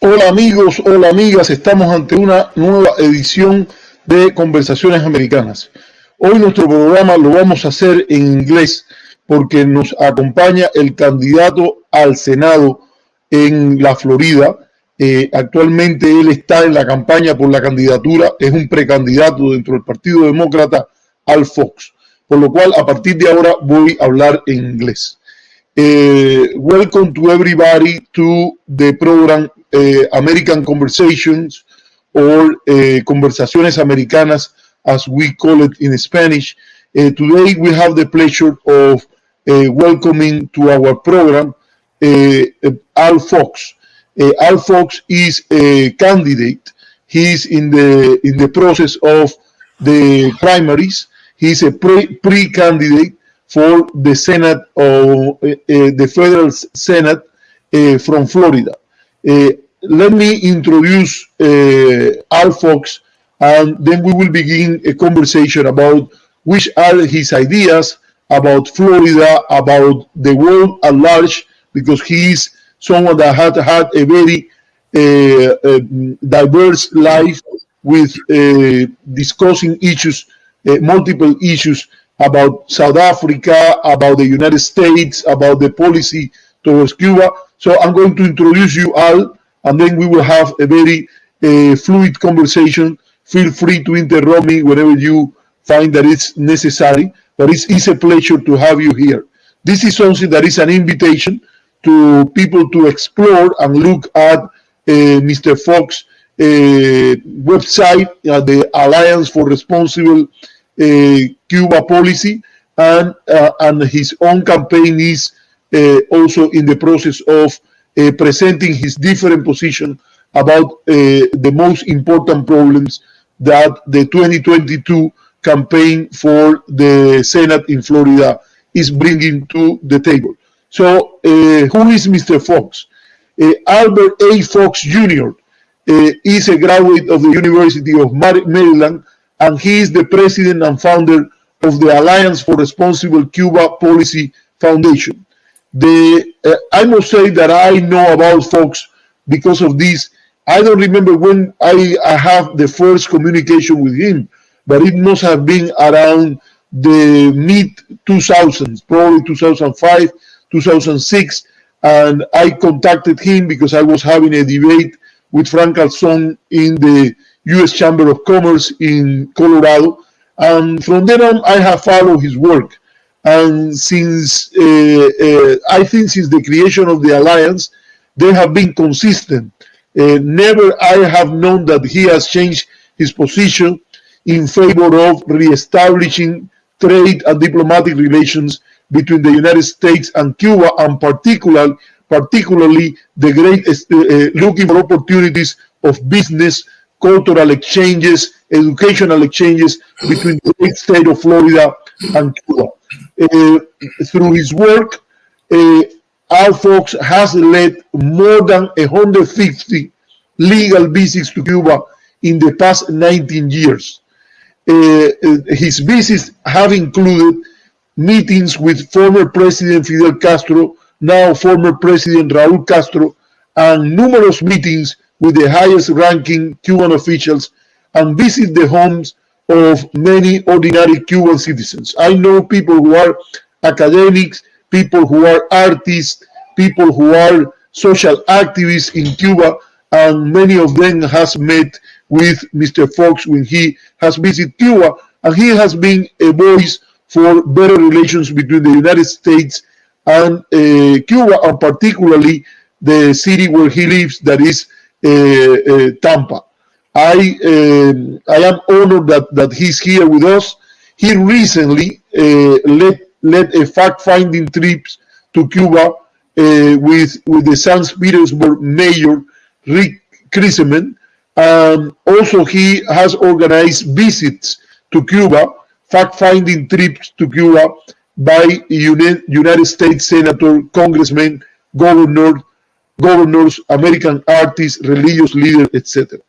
Hola amigos, hola amigas, estamos ante una nueva edición de Conversaciones Americanas. Hoy nuestro programa lo vamos a hacer en inglés porque nos acompaña el candidato al Senado en la Florida. Actualmente él está en la campaña por la candidatura, es un precandidato dentro del Partido Demócrata al Fox, por lo cual a partir de ahora voy a hablar en inglés. Welcome to everybody to the program American Conversations or Conversaciones Americanas, as we call it in Spanish. Today we have the pleasure of welcoming to our program Al Fox. Al Fox is a candidate. He's in the process of the primaries. He's a pre-candidate for the Senate or the Federal Senate from Florida. Let me introduce Al Fox, and then we will begin a conversation about which are his ideas about Florida, about the world at large, because he is someone that had a very diverse life with discussing issues, multiple issues about South Africa, about the United States, about the policy towards Cuba. So I'm going to introduce you, Al, and then we will have a very fluid conversation. Feel free to interrupt me whenever you find that it's necessary, but it's a pleasure to have you here. This is something that is an invitation to people to explore and look at Mr. Fox's website, the Alliance for Responsible Cuba Policy, and his own campaign is also in the process of presenting his different position about the most important problems that the 2022 campaign for the Senate in Florida is bringing to the table. So who is Mr. Fox? Albert A. Fox Jr. Is a graduate of the University of Maryland, and he is the president and founder of the Alliance for Responsible Cuba Policy Foundation. I must say that I know about Fox because of this. I don't remember when I have the first communication with him, but it must have been around the mid-2000s, probably 2005, 2006, and I contacted him because I was having a debate with Frank Calzón in the U.S. Chamber of Commerce in Colorado, and from then on I have followed his work. And since I think since the creation of the alliance, they have been consistent. Never I have known that he has changed his position in favor of reestablishing trade and diplomatic relations between the United States and Cuba, and particularly the great looking for opportunities of business, cultural exchanges, educational exchanges between the great state of Florida and Cuba. Through his work, Al Fox has led more than 150 legal visits to Cuba in the past 19 years. His visits have included meetings with former President Fidel Castro, now former President Raúl Castro, and numerous meetings with the highest ranking Cuban officials, and visit the homes of many ordinary Cuban citizens. I know people who are academics, people who are artists, people who are social activists in Cuba, and many of them has met with Mr. Fox when he has visited Cuba, and he has been a voice for better relations between the United States and Cuba, and particularly the city where he lives, that is Tampa. I am honored that he's here with us. He recently led a fact-finding trip to Cuba with the St. Petersburg mayor, Rick Kriseman. Also, he has organized visits to Cuba, fact-finding trips to Cuba by United States Senator, Congressmen, governors, American artists, religious leaders, etc.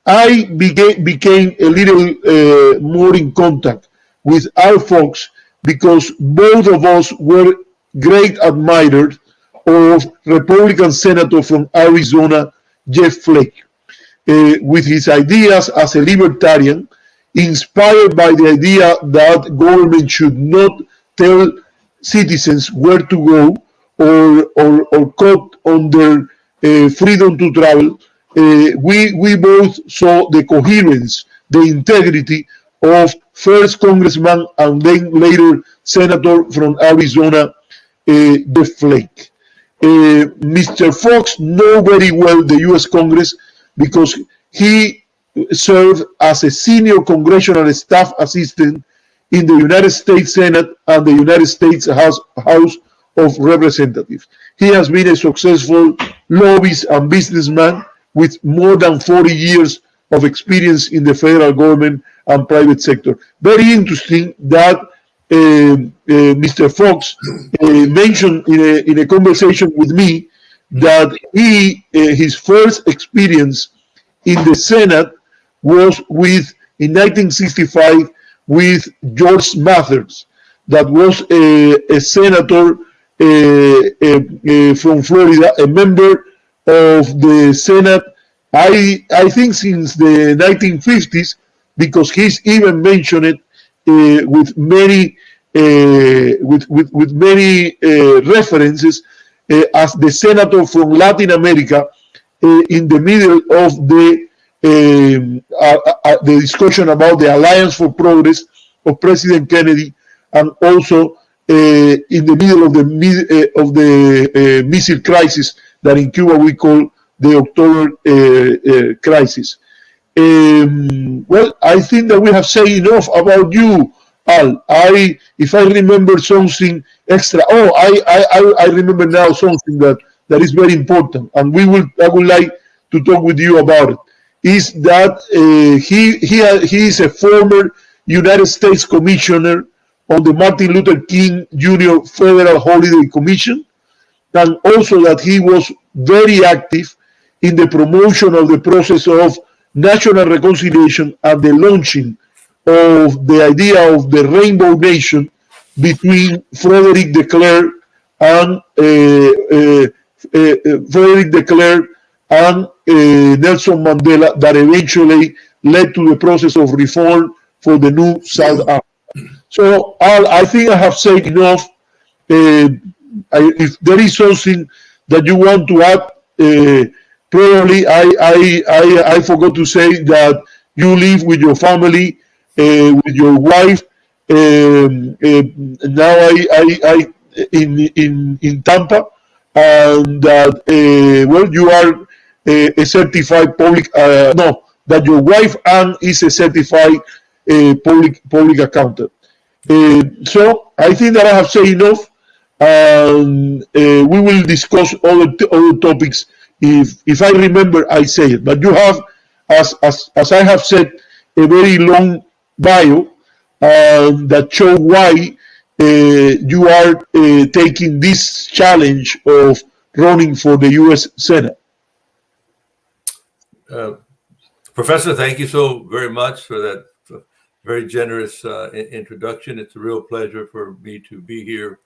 I became a little more in contact with Al Fox because both of us were great admirers of Republican Senator from Arizona, Jeff Flake, with his ideas as a libertarian, inspired by the idea that government should not tell citizens where to go or cut on their freedom to travel. We both saw the coherence, the integrity of first Congressman and then later Senator from Arizona, Jeff Flake. Mr. Fox know very well the U.S. Congress because he served as a senior congressional staff assistant in the United States Senate and the United States House of Representatives. He has been a successful lobbyist and businessman with more than 40 years of experience in the federal government and private sector. Very interesting that Mr. Fox mentioned in a conversation with me that his first experience in the Senate was in 1965 with George Mathers, that was a senator from Florida, a member of the Senate, I think since the 1950s, because he's even mentioned it with many references as the senator from Latin America in the middle of the discussion about the Alliance for Progress of President Kennedy, and also in the middle of the missile crisis that in Cuba we call the October crisis. Well, I think that we have said enough about you, Al. If I remember something extra, I remember now something that is very important, and I would like to talk with you about it. Is that he is a former United States Commissioner on the Martin Luther King Jr. Federal Holiday Commission, and also that he was very active in the promotion of the process of national reconciliation and the launching of the idea of the Rainbow Nation between Frederick de Klerk and Nelson Mandela, that eventually led to the process of reform for the new South Africa. So I think I have said enough. If there is something that you want to add, probably I forgot to say that you live with your family, with your wife. Now I in Tampa, and that well, you are a certified public. No, that your wife Anne is a certified public accountant. So I think that I have said enough, and we will discuss other topics. If I remember, I say it. But you have, as I have said, a very long bio that show why you are taking this challenge of running for the U.S. Senate. Professor, thank you so very much for that very generous introduction. It's a real pleasure for me to be here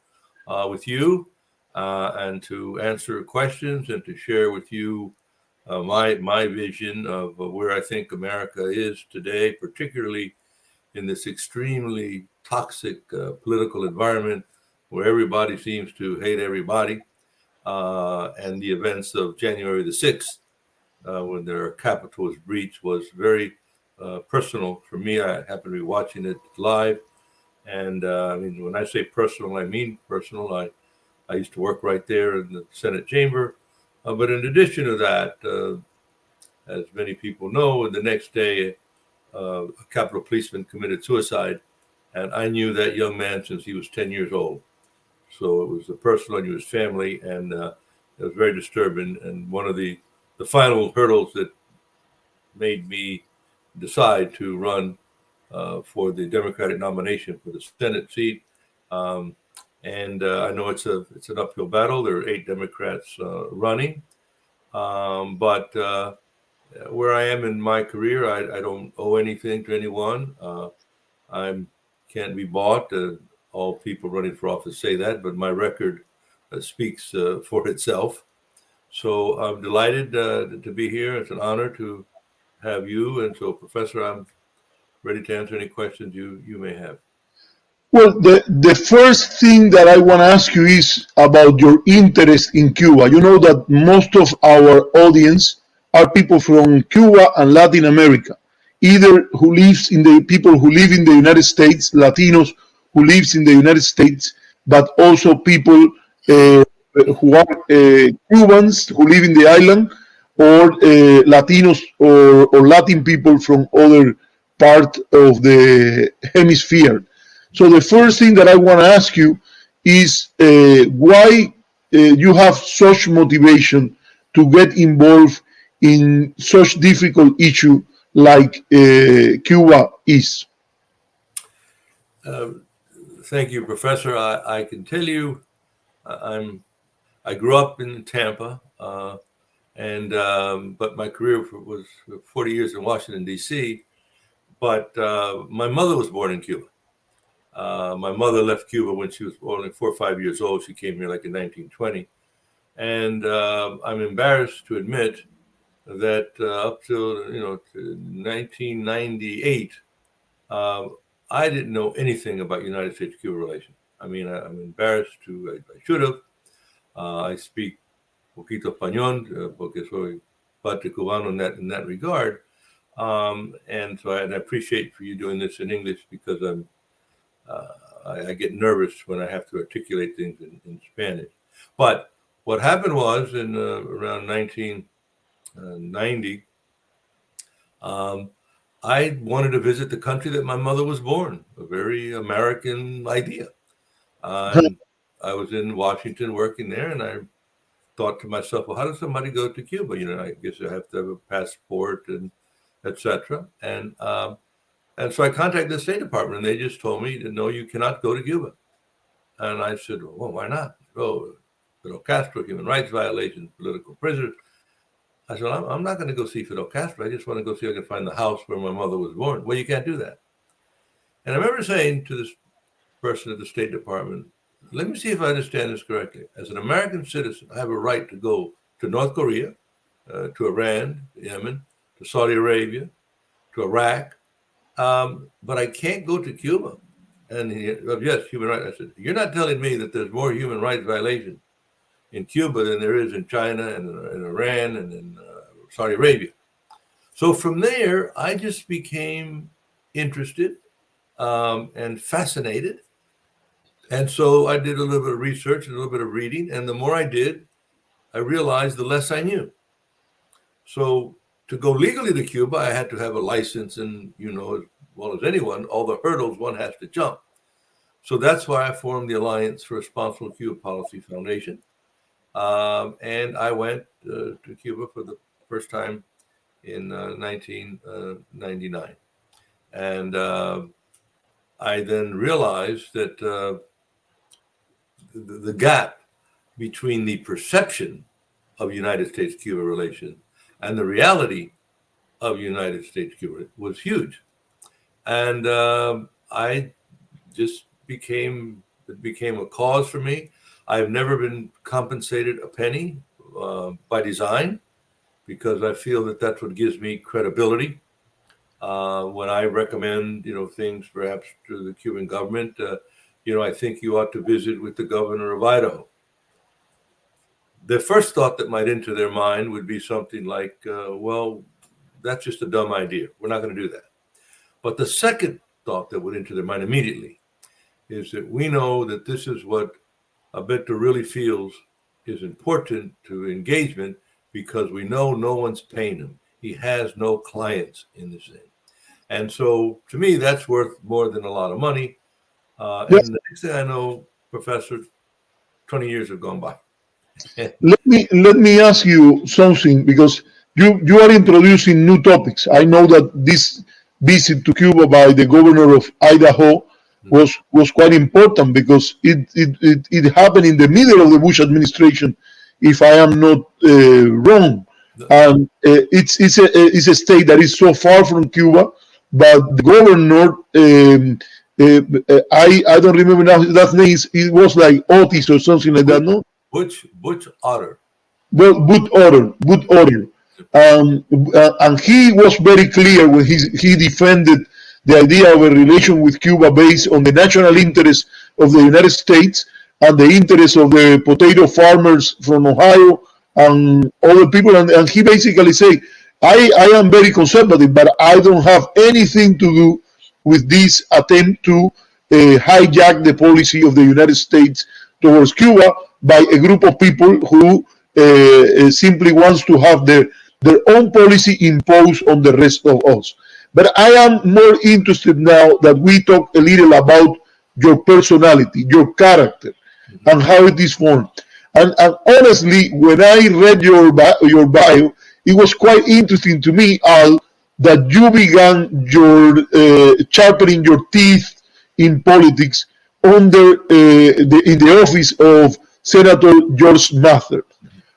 with you and to answer questions and to share with you my vision of where I think America is today, particularly in this extremely toxic political environment where everybody seems to hate everybody, and the events of January the 6th, when their Capitol was breached, was very personal for me. I happened to be watching it live, and I mean, when I say personal, I mean personal. I used to work right there in the Senate chamber, but in addition to that, as many people know, the next day, a Capitol policeman committed suicide, and I knew that young man since he was 10 years old. So it was a personal, I knew his family, and it was very disturbing. And one of the final hurdles that made me decide to run for the Democratic nomination for the Senate seat. And I know it's an uphill battle. There are 8 Democrats running, but where I am in my career, I don't owe anything to anyone. I can't be bought. All people running for office say that, but my record speaks for itself. So I'm delighted to be here. It's an honor to have you. And so, Professor, I'm ready to answer any questions you may have. Well, the first thing that I want to ask you is about your interest in Cuba. You know that most of our audience are people from Cuba and Latin America, either who lives in the people who live in the United States, Latinos who lives in the United States, but also people who are Cubans who live in the island, or Latinos or Latin people from other part of the hemisphere. So the first thing that I want to ask you is why you have such motivation to get involved in such difficult issue like Cuba is. Thank you, Professor. I can tell you, I grew up in Tampa, but my career was 40 years in Washington, D.C. But my mother was born in Cuba. My mother left Cuba when she was only 4 or 5 years old. She came here like in 1920. And I'm embarrassed to admit that up till 1998, I didn't know anything about United States-Cuba relations. I mean, I'm embarrassed I should have. I speak poquito español porque soy parte cubano in that regard. And so I appreciate for you doing this in English because I get nervous when I have to articulate things in Spanish. But what happened was in around 1990, I wanted to visit the country that my mother was born, a very American idea. And I was in Washington working there, and I thought to myself, well, how does somebody go to Cuba? I guess I have to have a passport and etc. And so I contacted the State Department, and they just told me, no, you cannot go to Cuba. And I said, well, why not? Oh, Fidel Castro, human rights violations, political prisoners. I said, I'm not going to go see Fidel Castro. I just want to go see if I can find the house where my mother was born. Well, you can't do that. And I remember saying to this person at the State Department, let me see if I understand this correctly. As an American citizen, I have a right to go to North Korea, to Iran, Yemen, to Saudi Arabia, to Iraq, but I can't go to Cuba. And yes, human rights. I said, you're not telling me that there's more human rights violations in Cuba than there is in China and in Iran and in Saudi Arabia. So from there, I just became interested and fascinated. And so I did a little bit of research and a little bit of reading. And the more I did, I realized the less I knew. So to go legally to Cuba, I had to have a license and, as well as anyone, all the hurdles one has to jump. So that's why I formed the Alliance for Responsible Cuba Policy Foundation. And I went to Cuba for the first time in 1999. And I then realized that the gap between the perception of United States-Cuba relations and the reality of United States-Cuba was huge. And it became a cause for me. I've never been compensated a penny by design, because I feel that that's what gives me credibility. When I recommend, things perhaps to the Cuban government, I think you ought to visit with the governor of Idaho. The first thought that might enter their mind would be something like, well, that's just a dumb idea. We're not going to do that. But the second thought that would enter their mind immediately is that we know that this is what Alberto really feels is important to engagement, because we know no one's paying him. He has no clients in this thing. And so to me, that's worth more than a lot of money. Yes. And the next thing I know, Professor, 20 years have gone by. Let me ask you something, because you are introducing new topics. I know that this visit to Cuba by the governor of Idaho was quite important, because it happened in the middle of the Bush administration, if I am not wrong. And it's a state that is so far from Cuba, but the governor, I don't remember now that name. It was like Otis or something like that, no? Butch Otter. well, Bud Otter, and he was very clear when he defended the idea of a relation with Cuba based on the national interest of the United States and the interest of the potato farmers from Ohio and other people. And he basically said, I am very conservative, but I don't have anything to do with this attempt to hijack the policy of the United States towards Cuba by a group of people who simply wants to have their own policy imposed on the rest of us. But I am more interested now that we talk a little about your personality, your character, and how it is formed. And honestly, when I read your bio, it was quite interesting to me, Al, that you began your sharpening your teeth in politics under in the office of Senator George Mather.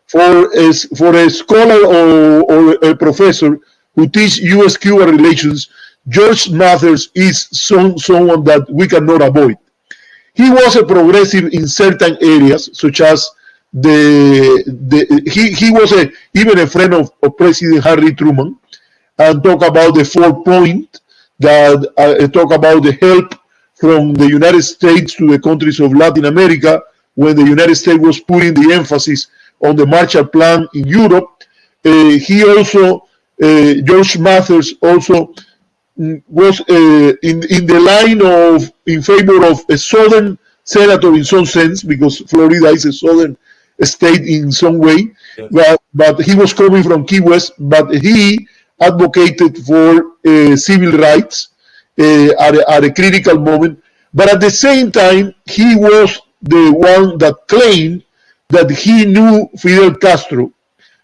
For a scholar or a professor who teach U.S.-Cuba relations, George Mathers is someone that we cannot avoid. He was a progressive in certain areas, such as he was even a friend of President Harry Truman, and talk about the 4-point that talk about the help from the United States to the countries of Latin America when the United States was putting the emphasis on the Marshall Plan in Europe. He also, George Mathers also was in the line of in favor of a southern senator in some sense, because Florida is a southern state in some way, yes. But he was coming from Key West, but he advocated for civil rights at a critical moment. But at the same time, he was the one that claimed that he knew Fidel Castro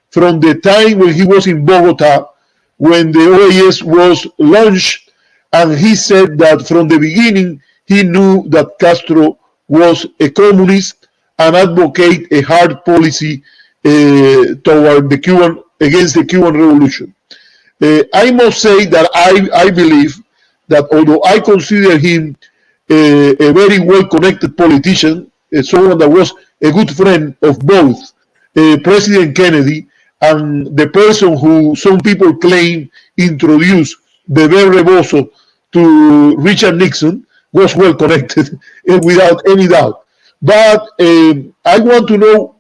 from the time when he was in Bogota, when the OAS was launched, and he said that from the beginning he knew that Castro was a communist and advocate a hard policy toward the Cuban, against the Cuban Revolution. I must say that I believe that although I consider him a very well-connected politician, someone that was a good friend of both President Kennedy and the person who some people claim introduced Bebé Rebozo to Richard Nixon, was well connected without any doubt. But I want to know,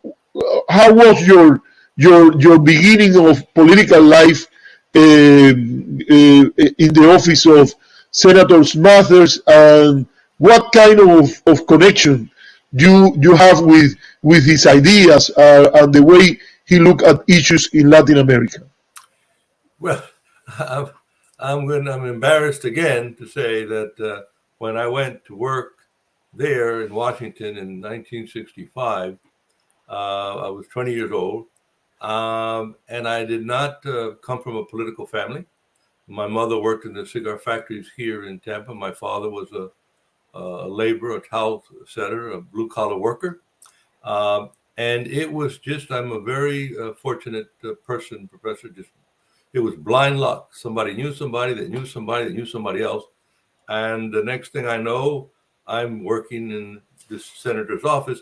how was your beginning of political life in the office of Senator Mathers, and what kind of connection you have with his ideas and the way he looked at issues in Latin America? Well, I'm embarrassed again to say that when I went to work there in Washington in 1965, I was 20 years old, and I did not come from a political family. My mother worked in the cigar factories here in Tampa. My father was a laborer, a towel setter, a blue-collar worker. And it was just, I'm a very fortunate person, Professor. Just, it was blind luck. Somebody knew somebody that knew somebody that knew somebody else. And the next thing I know, I'm working in this senator's office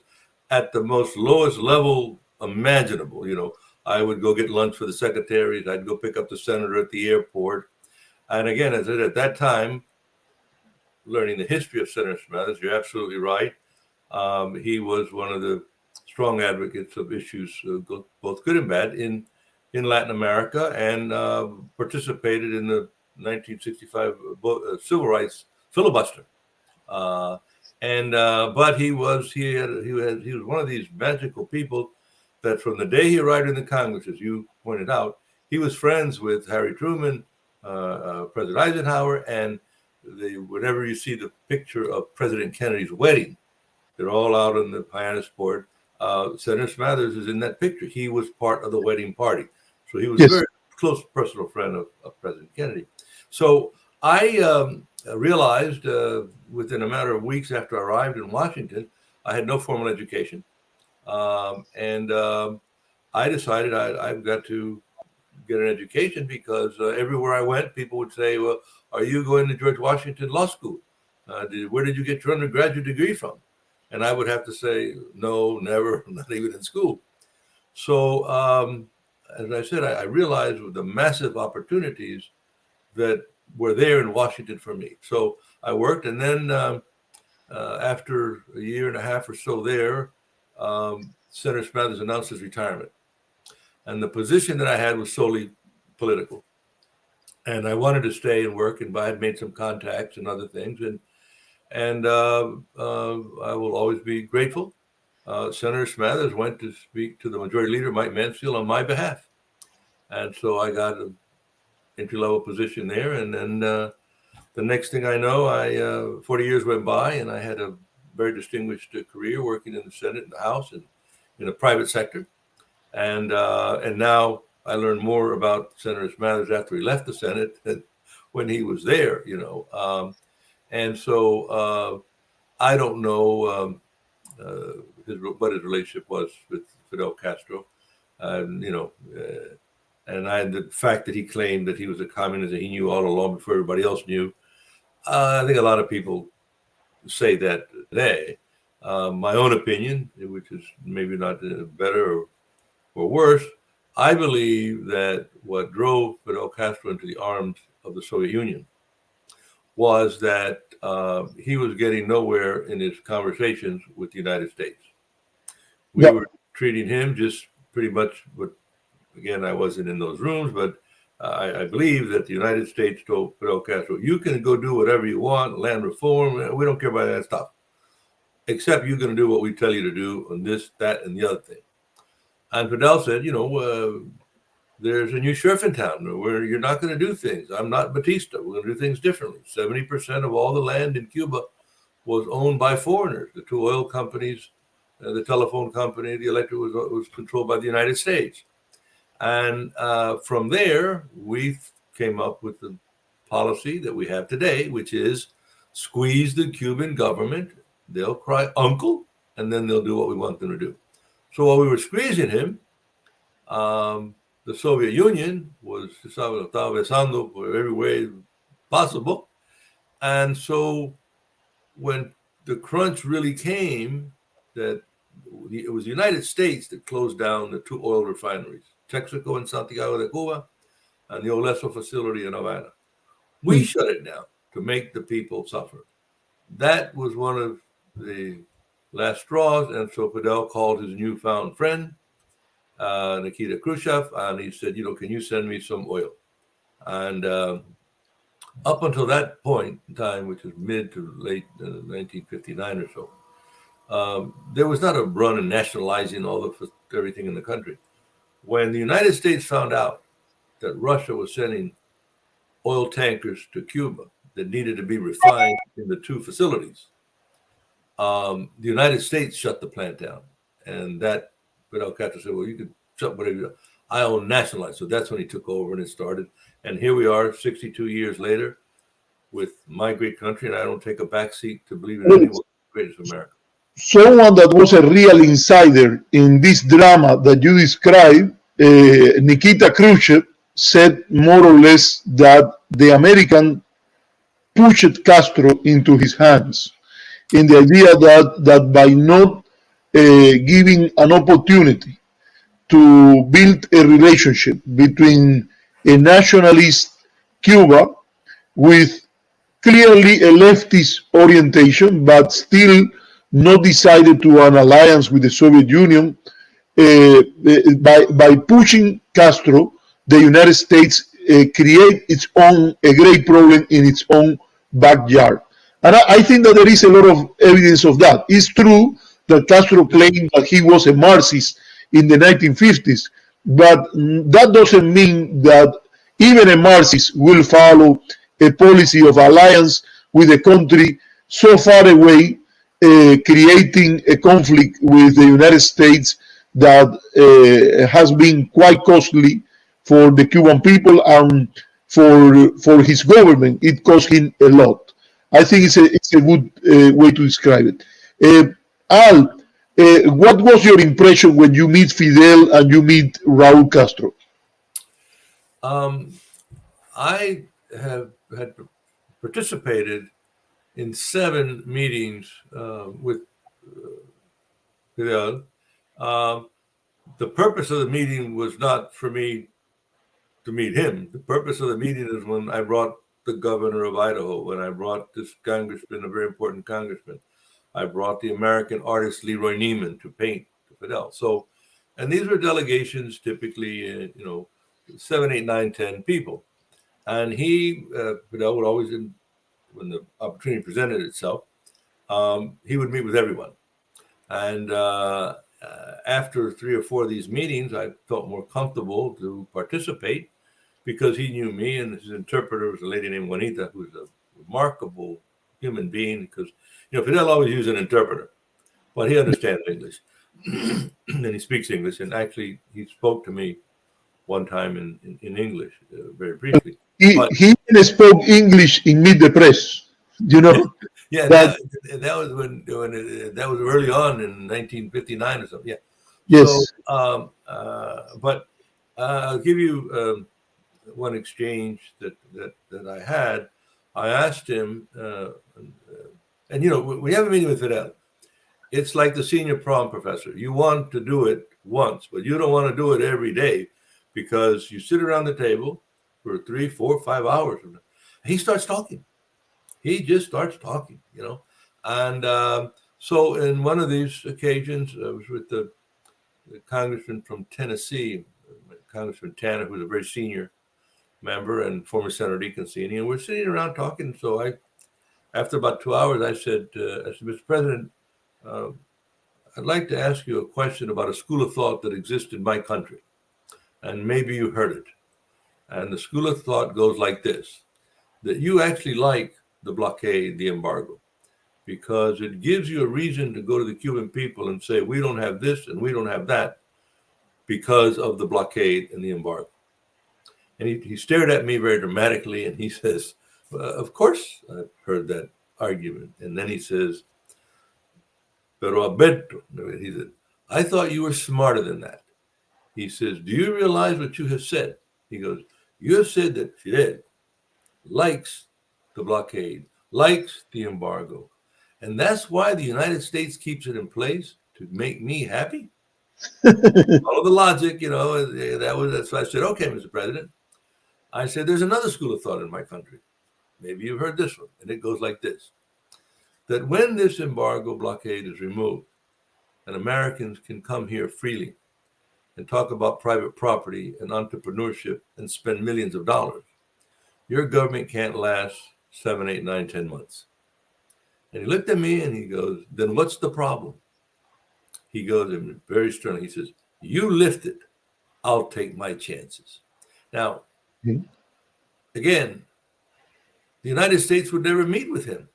at the most lowest level imaginable. You know, I would go get lunch for the secretaries. I'd go pick up the senator at the airport. And again, as I said, at that time, learning the history of Senator Mathers, you're absolutely right. He was one of the strong advocates of issues, both good and bad, in Latin America, and participated in the 1965 civil rights filibuster. But he was one of these magical people that from the day he arrived in the Congress, as you pointed out, he was friends with Harry Truman, President Eisenhower, and whenever you see the picture of President Kennedy's wedding, they're all out on the Hyannisport. Senator Mathers is in that picture. He was part of the wedding party. So he was a very close personal friend of President Kennedy. So I realized within a matter of weeks after I arrived in Washington, I had no formal education. And I decided I've got to get an education, because everywhere I went, people would say, well, are you going to George Washington Law School? Where did you get your undergraduate degree from? And I would have to say, no, never, not even in school. So, as I said, I realized the massive opportunities that were there in Washington for me. So I worked, and then after a year and a half or so there, Senator Smathers announced his retirement. And the position that I had was solely political. And I wanted to stay and work, and I had made some contacts and other things. And I will always be grateful. Senator Smathers went to speak to the Majority Leader, Mike Mansfield, on my behalf. And so I got an entry-level position there. And then the next thing I know, 40 years went by, and I had a very distinguished career working in the Senate and the House and in the private sector. And now I learned more about Senator Smathers after he left the Senate than when he was there, and so I don't know what his relationship was with Fidel Castro, and the fact that he claimed that he was a communist and he knew all along before everybody else knew. I think a lot of people say that today. My own opinion, which is maybe not better or worse, I believe that what drove Fidel Castro into the arms of the Soviet Union was that he was getting nowhere in his conversations with the United States. We were treating him just pretty much, but again, I wasn't in those rooms, but I believe that the United States told Fidel Castro, you can go do whatever you want, land reform, we don't care about that stuff, except you're going to do what we tell you to do on this, that, and the other thing. And Fidel said, there's a new sheriff in town where you're not going to do things. I'm not Batista. We're going to do things differently. 70% of all the land in Cuba was owned by foreigners. The two oil companies, the telephone company, the electric was controlled by the United States. And from there, we came up with the policy that we have today, which is squeeze the Cuban government. They'll cry uncle, and then they'll do what we want them to do. So while we were squeezing him, the Soviet Union was besando for every way possible. And so when the crunch really came, that it was the United States that closed down the two oil refineries, Texaco in Santiago de Cuba and the Oleso facility in Havana. We shut it down to make the people suffer. That was one of the last straws. And so Fidel called his newfound friend, Nikita Khrushchev, and he said, can you send me some oil? And up until that point in time, which was mid to late 1959 or so, there was not a run in nationalizing everything in the country. When the United States found out that Russia was sending oil tankers to Cuba that needed to be refined in the two facilities, the United States shut the plant down. And that Fidel Castro said, well, you can shut whatever you want. I'll nationalize. So that's when he took over and it started. And here we are 62 years later with my great country. And I don't take a backseat to believe in anyone greatest America. Someone that was a real insider in this drama that you described, Nikita Khrushchev, said more or less that the American pushed Castro into his hands in the idea that by not giving an opportunity to build a relationship between a nationalist Cuba with clearly a leftist orientation, but still not decided to an alliance with the Soviet Union, by pushing Castro, the United States create a great problem in its own backyard. And I think that there is a lot of evidence of that. It's true that Castro claimed that he was a Marxist in the 1950s, but that doesn't mean that even a Marxist will follow a policy of alliance with a country so far away, creating a conflict with the United States that has been quite costly for the Cuban people and for his government. It cost him a lot. I think it's a good way to describe it. Al, what was your impression when you meet Fidel and you meet Raúl Castro? I had participated in 7 meetings with Fidel. the purpose of the meeting was not for me to meet him. The purpose of the meeting is when I brought the governor of Idaho, when I brought this congressman, a very important congressman. I brought the American artist Leroy Neiman to paint to Fidel. So, and these were delegations, typically, 7, 8, 9, 10 people. And Fidel would always, when the opportunity presented itself, he would meet with everyone. And after 3 or 4 of these meetings, I felt more comfortable to participate because he knew me, and his interpreter was a lady named Juanita, who's a remarkable human being because, Fidel always used an interpreter, but he understands English and he speaks English. And actually, he spoke to me one time in English, very briefly. He even spoke English in Meet the Press, Yeah, that was that was early on in 1959 or something. Yeah. Yes. So, but I'll give you one exchange that I had. I asked him, and we have a meeting with Fidel. It's like the senior prom professor. You want to do it once, but you don't want to do it every day because you sit around the table for 3, 4, 5 hours. He starts talking. He just starts talking, And so in one of these occasions, I was with the congressman from Tennessee, Congressman Tanner, who's a very senior member and former Senator Discuten, and we're sitting around talking. So after about 2 hours, I said, Mr. President, I'd like to ask you a question about a school of thought that exists in my country. And maybe you heard it. And the school of thought goes like this, that you actually like the blockade, the embargo, because it gives you a reason to go to the Cuban people and say, we don't have this and we don't have that because of the blockade and the embargo. And he stared at me very dramatically and he says, of course I've heard that argument. And then he says, pero Alberto, he said, I thought you were smarter than that. He says, do you realize what you have said? He goes, you have said that Fidel likes the blockade, likes the embargo. And that's why the United States keeps it in place to make me happy. Follow the logic, that's why I said, okay, Mr. President. I said, there's another school of thought in my country. Maybe you've heard this one. And it goes like this, that when this embargo blockade is removed and Americans can come here freely and talk about private property and entrepreneurship and spend millions of dollars, your government can't last 7, 8, 9, 10 months. And he looked at me and he goes, then what's the problem? He goes, and very sternly, he says, you lift it, I'll take my chances. Now, again, the United States would never meet with him.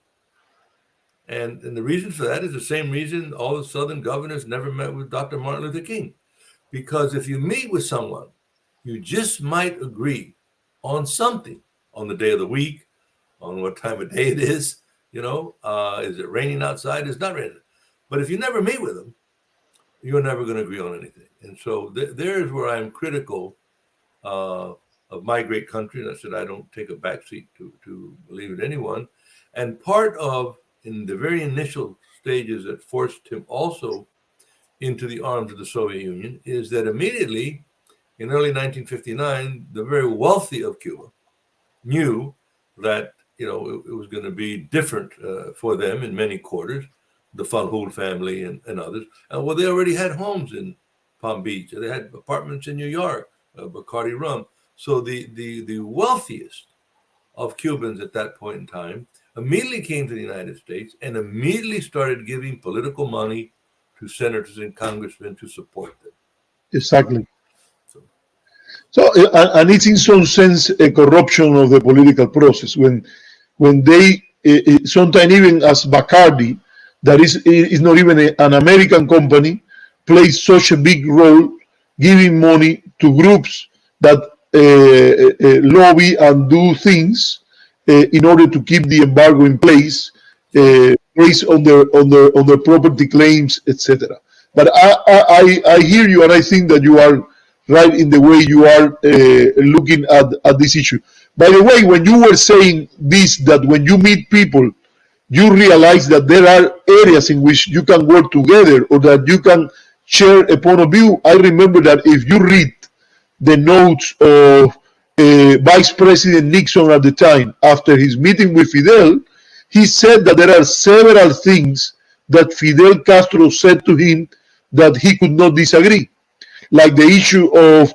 And the reason for that is the same reason all the Southern governors never met with Dr. Martin Luther King. Because if you meet with someone, you just might agree on something, on the day of the week, on what time of day it is, is it raining outside? It's not raining. But if you never meet with them, you're never going to agree on anything. And so there's where I'm critical of my great country. And I said, I don't take a backseat to believe in anyone. And part of, in the very initial stages that forced him also into the arms of the Soviet Union, is that immediately in early 1959, the very wealthy of Cuba knew that, it was going to be different for them in many quarters, the Falhul family and others. And well, they already had homes in Palm Beach. They had apartments in New York, Bacardi rum. So the wealthiest of Cubans at that point in time immediately came to the United States and immediately started giving political money to senators and congressmen to support them. Exactly. So, and it's in some sense a corruption of the political process when they sometimes even as Bacardi, that is not even an American company, plays such a big role giving money to groups that lobby and do things in order to keep the embargo in place, based on their property claims, etc. But I hear you, and I think that you are right in the way you are looking at this issue. By the way, when you were saying this, that when you meet people, you realize that there are areas in which you can work together, or that you can share a point of view. I remember that if you read the notes of Vice President Nixon at the time after his meeting with Fidel, he said that there are several things that Fidel Castro said to him that he could not disagree, like the issue of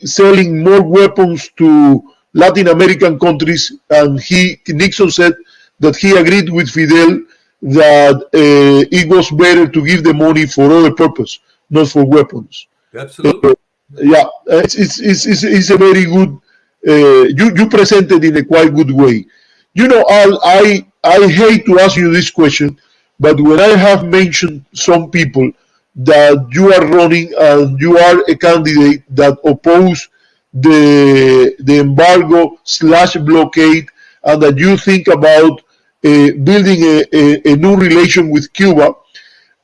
selling more weapons to Latin American countries, and Nixon said that he agreed with Fidel that it was better to give the money for other purpose, not for weapons. Absolutely. Yeah, it's a very good. You presented in a quite good way. You know, I hate to ask you this question, but when I have mentioned some people that you are running and you are a candidate that oppose the embargo / blockade, and that you think about building a new relation with Cuba,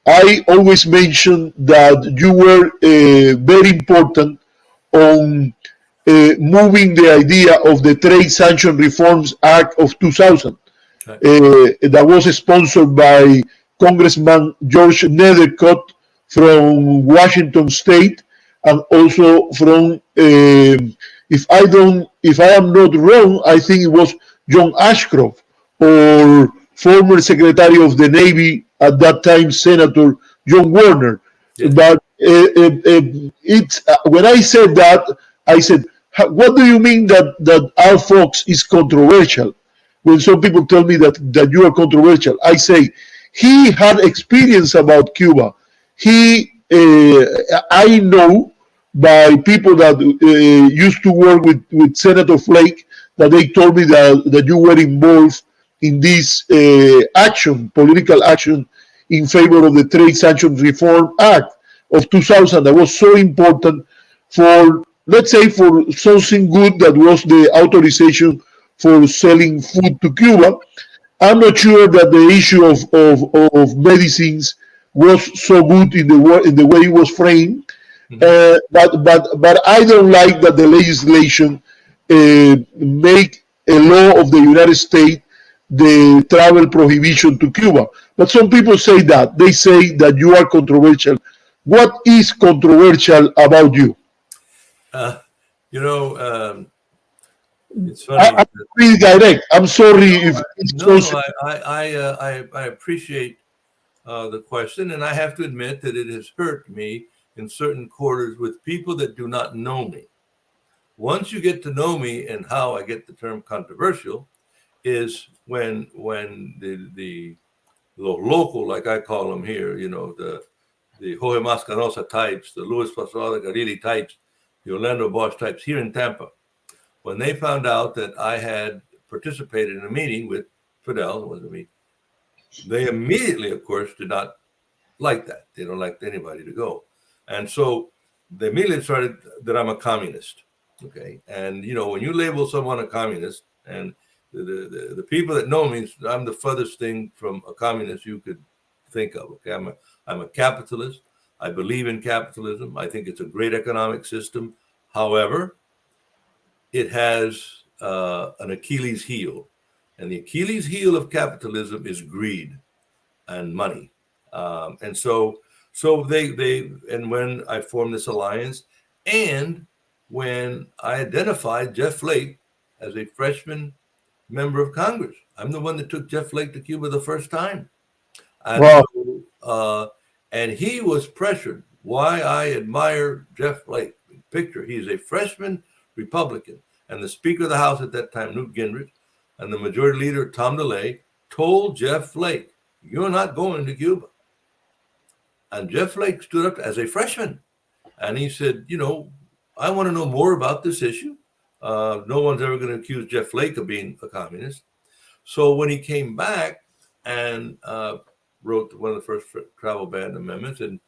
I always mention that you were very important on moving the idea of the Trade Sanction Reforms Act of 2000 that was sponsored by Congressman George Nethercutt from Washington State, and also from, if I am not wrong, I think it was John Ashcroft, or former Secretary of the Navy at that time, Senator John Warner. Yes. But it's when I said that, I said, what do you mean that Al Fox is controversial? When some people tell me that you are controversial, I say he had experience about Cuba. I know by people that used to work with Senator Flake, that they told me that you were involved in this political action in favor of the Trade Sanctions Reform Act of 2000 that was so important for, let's say, for something good, that was the authorization for selling food to Cuba. I'm not sure that the issue of medicines was so good in the way it was framed, but I don't like that the legislation make a law of the United States the travel prohibition to Cuba. But some people say that. They say that you are controversial. What is controversial about you? It's funny. I'm pretty direct. I'm sorry if it's I appreciate the question, and I have to admit that it has hurt me in certain quarters with people that do not know me. Once you get to know me, and how I get the term controversial is when the local, like I call them here, the Jorge Mascanosa types, the Luis Pascual Garilli types, the Orlando Bosch types here in Tampa, when they found out that I had participated in a meeting with Fidel, it wasn't me, they immediately, of course, did not like that. They don't like anybody to go. And so they immediately started that I'm a communist. Okay. And, when you label someone a communist, and the people that know me, I'm the furthest thing from a communist you could think of. Okay. I'm a capitalist. I believe in capitalism. I think it's a great economic system. However, it has an Achilles heel. And the Achilles heel of capitalism is greed and money. And so and when I formed this alliance, and when I identified Jeff Flake as a freshman member of Congress, I'm the one that took Jeff Flake to Cuba the first time. And, wow. And he was pressured. Why I admire Jeff Flake. Picture, he's a freshman Republican, and the Speaker of the House at that time, Newt Gingrich, and the Majority Leader, Tom DeLay, told Jeff Flake, "You're not going to Cuba." And Jeff Flake stood up as a freshman, and he said, I want to know more about this issue. No one's ever going to accuse Jeff Flake of being a communist. So when he came back and wrote one of the first travel ban amendments, and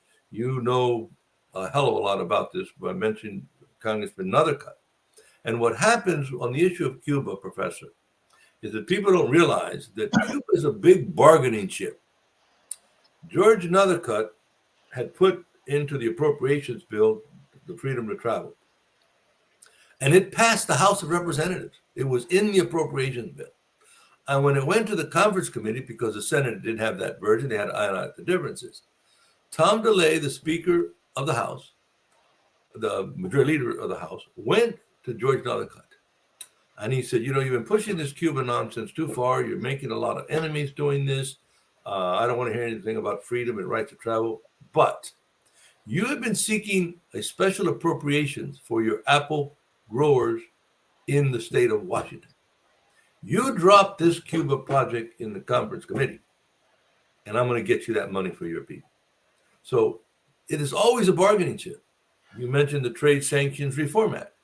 a hell of a lot about this by mentioning Congressman Nethercutt. And what happens on the issue of Cuba, Professor, is that people don't realize that Cuba is a big bargaining chip. George Nethercutt had put into the appropriations bill the freedom to travel. And it passed the House of Representatives. It was in the appropriations bill. And when it went to the conference committee, because the Senate didn't have that version, they had to iron out the differences. Tom DeLay, the Speaker of the House, the Majority Leader of the House, went to George Nadeau and he said, you've been pushing this Cuban nonsense too far. You're making a lot of enemies doing this. I don't want to hear anything about freedom and right to travel. But you have been seeking a special appropriations for your apple growers in the state of Washington. You dropped this Cuba project in the conference committee, and I'm going to get you that money for your people. So it is always a bargaining chip. You mentioned the Trade Sanctions Reform Act.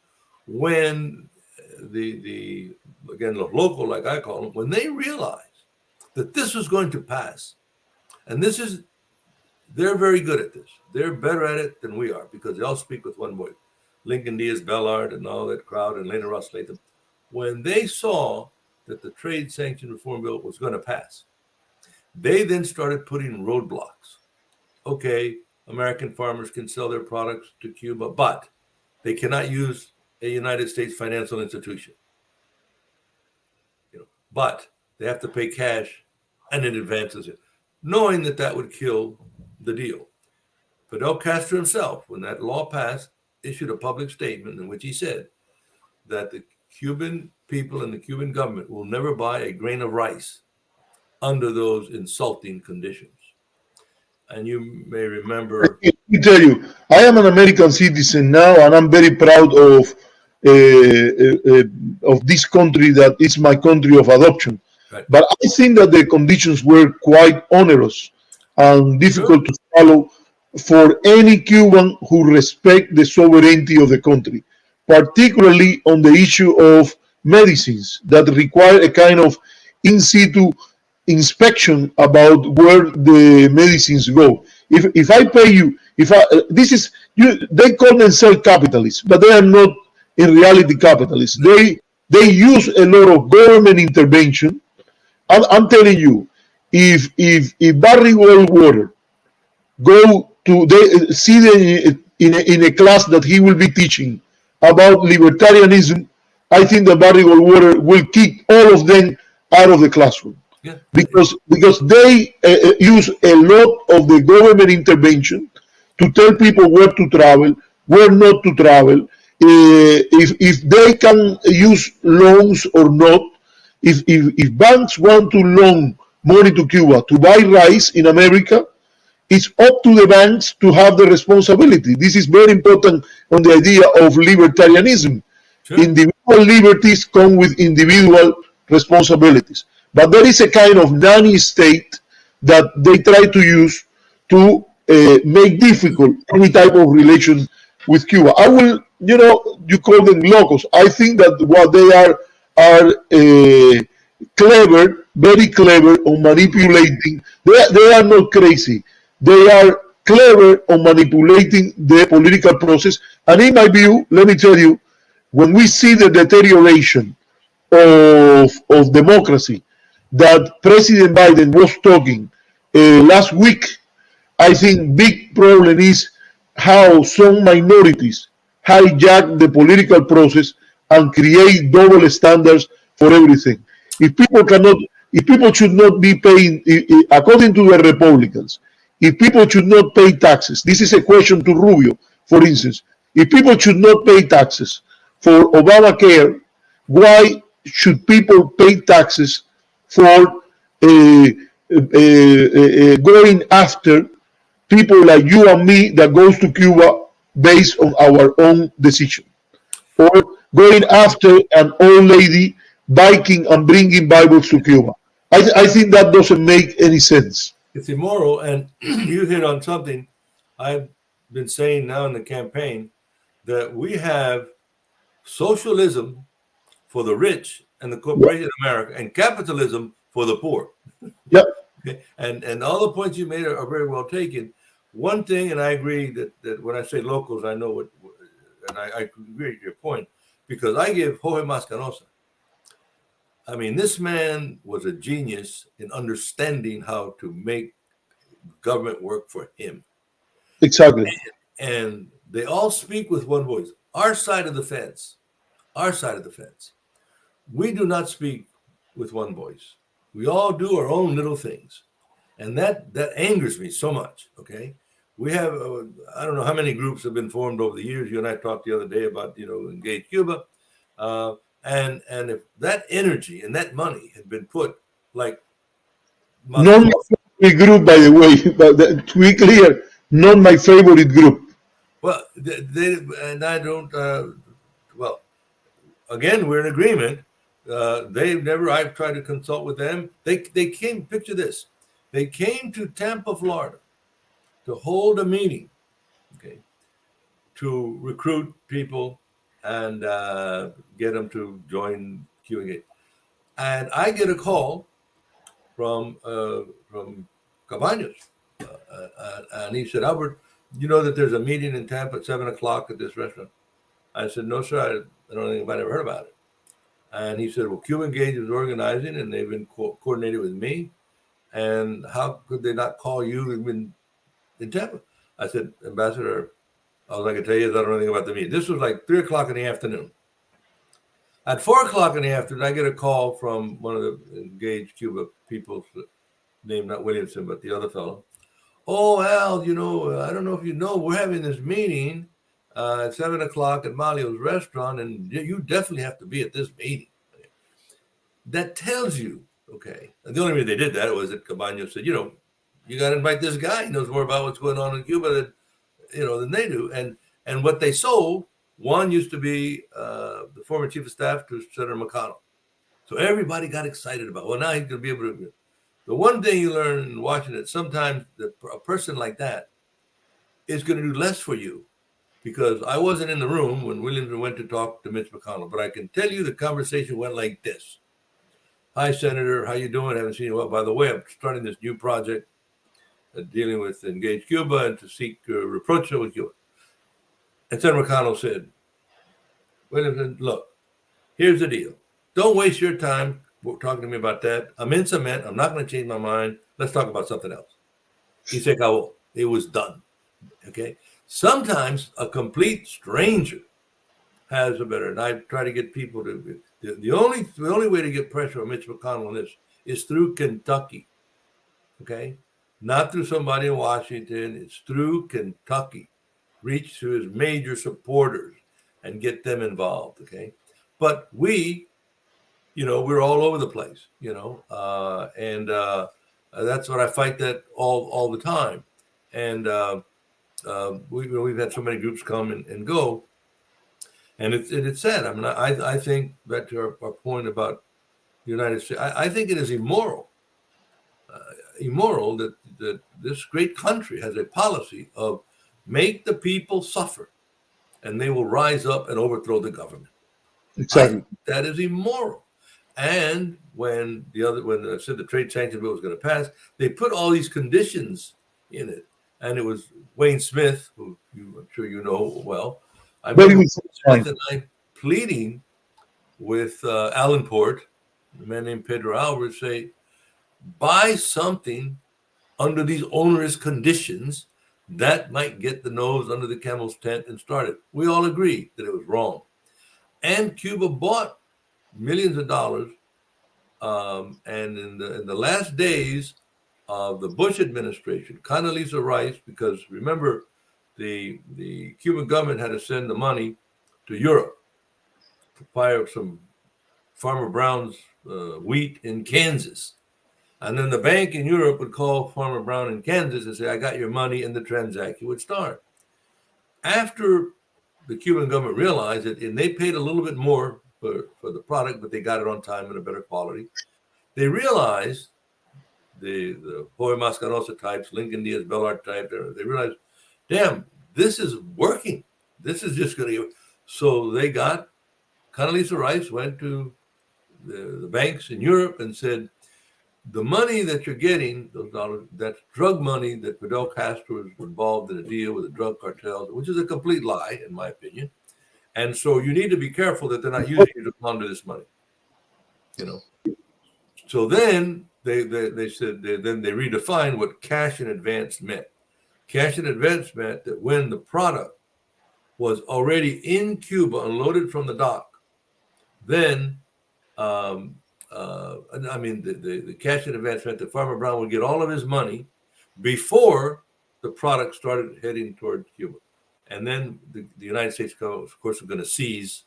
When the local, like I call them, when they realized that this was going to pass, and they're very good at this. They're better at it than we are because they all speak with one voice. Lincoln Diaz Ballard and all that crowd and Lena Ross Latham. When they saw that the Trade Sanction Reform Bill was going to pass, they then started putting roadblocks. Okay, American farmers can sell their products to Cuba, but they cannot use a United States financial institution. But they have to pay cash and in advances it, knowing that would kill the deal. Fidel Castro himself, when that law passed, issued a public statement in which he said that the Cuban people and the Cuban government will never buy a grain of rice under those insulting conditions. And you may remember. Let me tell you, I am an American citizen now, and I'm very proud of this country that is my country of adoption. Right. But I think that the conditions were quite onerous and difficult to follow for any Cuban who respect the sovereignty of the country, particularly on the issue of medicines that require a kind of in situ inspection about where the medicines go. If I pay you, they call themselves capitalists, but they are not in reality capitalists. They use a lot of government intervention. I'm telling you, if Barry Goldwater go to in a class that he will be teaching about libertarianism, I think that Barry Goldwater will kick all of them out of the classroom. Yeah. Because they use a lot of the government intervention to tell people where to travel, where not to travel, if they can use loans or not. If banks want to loan money to Cuba to buy rice in America, it's up to the banks to have the responsibility. This is very important on the idea of libertarianism. Sure. Individual liberties come with individual responsibilities. But there is a kind of nanny state that they try to use to make difficult any type of relation with Cuba. I will, you call them locals. I think that what they are clever, very clever on manipulating. They are not crazy. They are clever on manipulating the political process. And in my view, let me tell you, when we see the deterioration of democracy that President Biden was talking last week, I think big problem is how some minorities hijack the political process and create double standards for everything. If people should not be paying, according to the Republicans, if people should not pay taxes, this is a question to Rubio, for instance, if people should not pay taxes for Obamacare, why should people pay taxes for going after people like you and me that goes to Cuba based on our own decision? Or going after an old lady biking and bringing Bibles to Cuba? I think that doesn't make any sense. It's immoral, and you hit on something I've been saying now in the campaign, that we have socialism for the rich and the corporation of America, and capitalism for the poor. Yep. Okay? And all the points you made are very well taken. One thing, and I agree that when I say locals, I know what, and I agree with your point, because I give Jorge Mascanosa. I mean, this man was a genius in understanding how to make government work for him. Exactly. And they all speak with one voice. Our side of the fence, we do not speak with one voice. We all do our own little things. And that angers me so much, okay? we have, I don't know how many groups have been formed over the years. You and I talked the other day about, Engage Cuba. And if that energy and that money had been put like Not my favorite group, by the way, but to be clear, not my favorite group. well, they and I don't, well, again, we're in agreement. I've tried to consult with them. They came, picture this. They came to Tampa, Florida to hold a meeting, okay, to recruit people and get them to join QA. And I get a call from Cabaños, and he said, Albert, you know that there's a meeting in Tampa at 7:00 at this restaurant? I said, no, sir, I don't think anybody ever heard about it. And he said, well, Cuba Engage is organizing, and they've been coordinated with me. And how could they not call you in Tampa? I said, Ambassador, all I can tell you is I don't know anything about the meeting. This was like 3:00 in the afternoon. At 4:00 in the afternoon, I get a call from one of the Engaged Cuba people, named not Williamson, but the other fellow. Oh, Al, I don't know if you know, we're having this meeting at 7:00 at Malio's restaurant, and you definitely have to be at this meeting. That tells you, okay. And the only reason they did that was that Cabaños said, you got to invite this guy. He knows more about what's going on in Cuba than they do. And what they sold, one used to be the former chief of staff to Senator McConnell. So everybody got excited about, well, now he's going to be able to. The one thing you learn in watching it, sometimes a person like that is going to do less for you, because I wasn't in the room when Williamson went to talk to Mitch McConnell, but I can tell you the conversation went like this. Hi, Senator. How you doing? I haven't seen you. Well, by the way, I'm starting this new project dealing with Engage Cuba and to seek rapprochement with Cuba. And Senator McConnell said, Williamson, look, here's the deal. Don't waste your time talking to me about that. I'm in cement. I'm not going to change my mind. Let's talk about something else. He said, it was done. Okay. Sometimes a complete stranger has a better, and I try to get people to, the only way to get pressure on Mitch McConnell on this is through Kentucky. Okay. Not through somebody in Washington. It's through Kentucky. Reach to his major supporters and get them involved. Okay. But we're all over the place, and that's what I fight that all the time. And we've had so many groups come and go, and it's sad. I mean, I think back to our point about the United States. I think it is immoral that this great country has a policy of make the people suffer, and they will rise up and overthrow the government. Exactly. That is immoral. And when I said the trade sanctions bill was going to pass, they put all these conditions in it. And it was Wayne Smith, who I'm sure you know well. I remember Smith and I pleading with Alan Port, a man named Pedro Alvarez, say, buy something under these onerous conditions that might get the nose under the camel's tent and start it. We all agreed that it was wrong. And Cuba bought millions of dollars, and in the last days of the Bush administration, Condoleezza Rice, because remember, the Cuban government had to send the money to Europe to buy some Farmer Brown's wheat in Kansas, and then the bank in Europe would call Farmer Brown in Kansas and say, "I got your money," and the transaction would start. After the Cuban government realized it, and they paid a little bit more for the product, but they got it on time and a better quality. They realized the Joey Mascarosa types, Lincoln Diaz Bellart type, they realized, damn, this is working. This is just going to. So they got, Condoleezza Rice went to the banks in Europe and said, the money that you're getting, those dollars, that's drug money that Fidel Castro was involved in a deal with the drug cartels, which is a complete lie, in my opinion. And so you need to be careful that they're not using you to launder this money. So then they said, then they redefined what cash in advance meant. Cash in advance meant that when the product was already in Cuba, unloaded from the dock, then the cash in advance meant that Farmer Brown would get all of his money before the product started heading toward Cuba. And then the United States, of course, are going to seize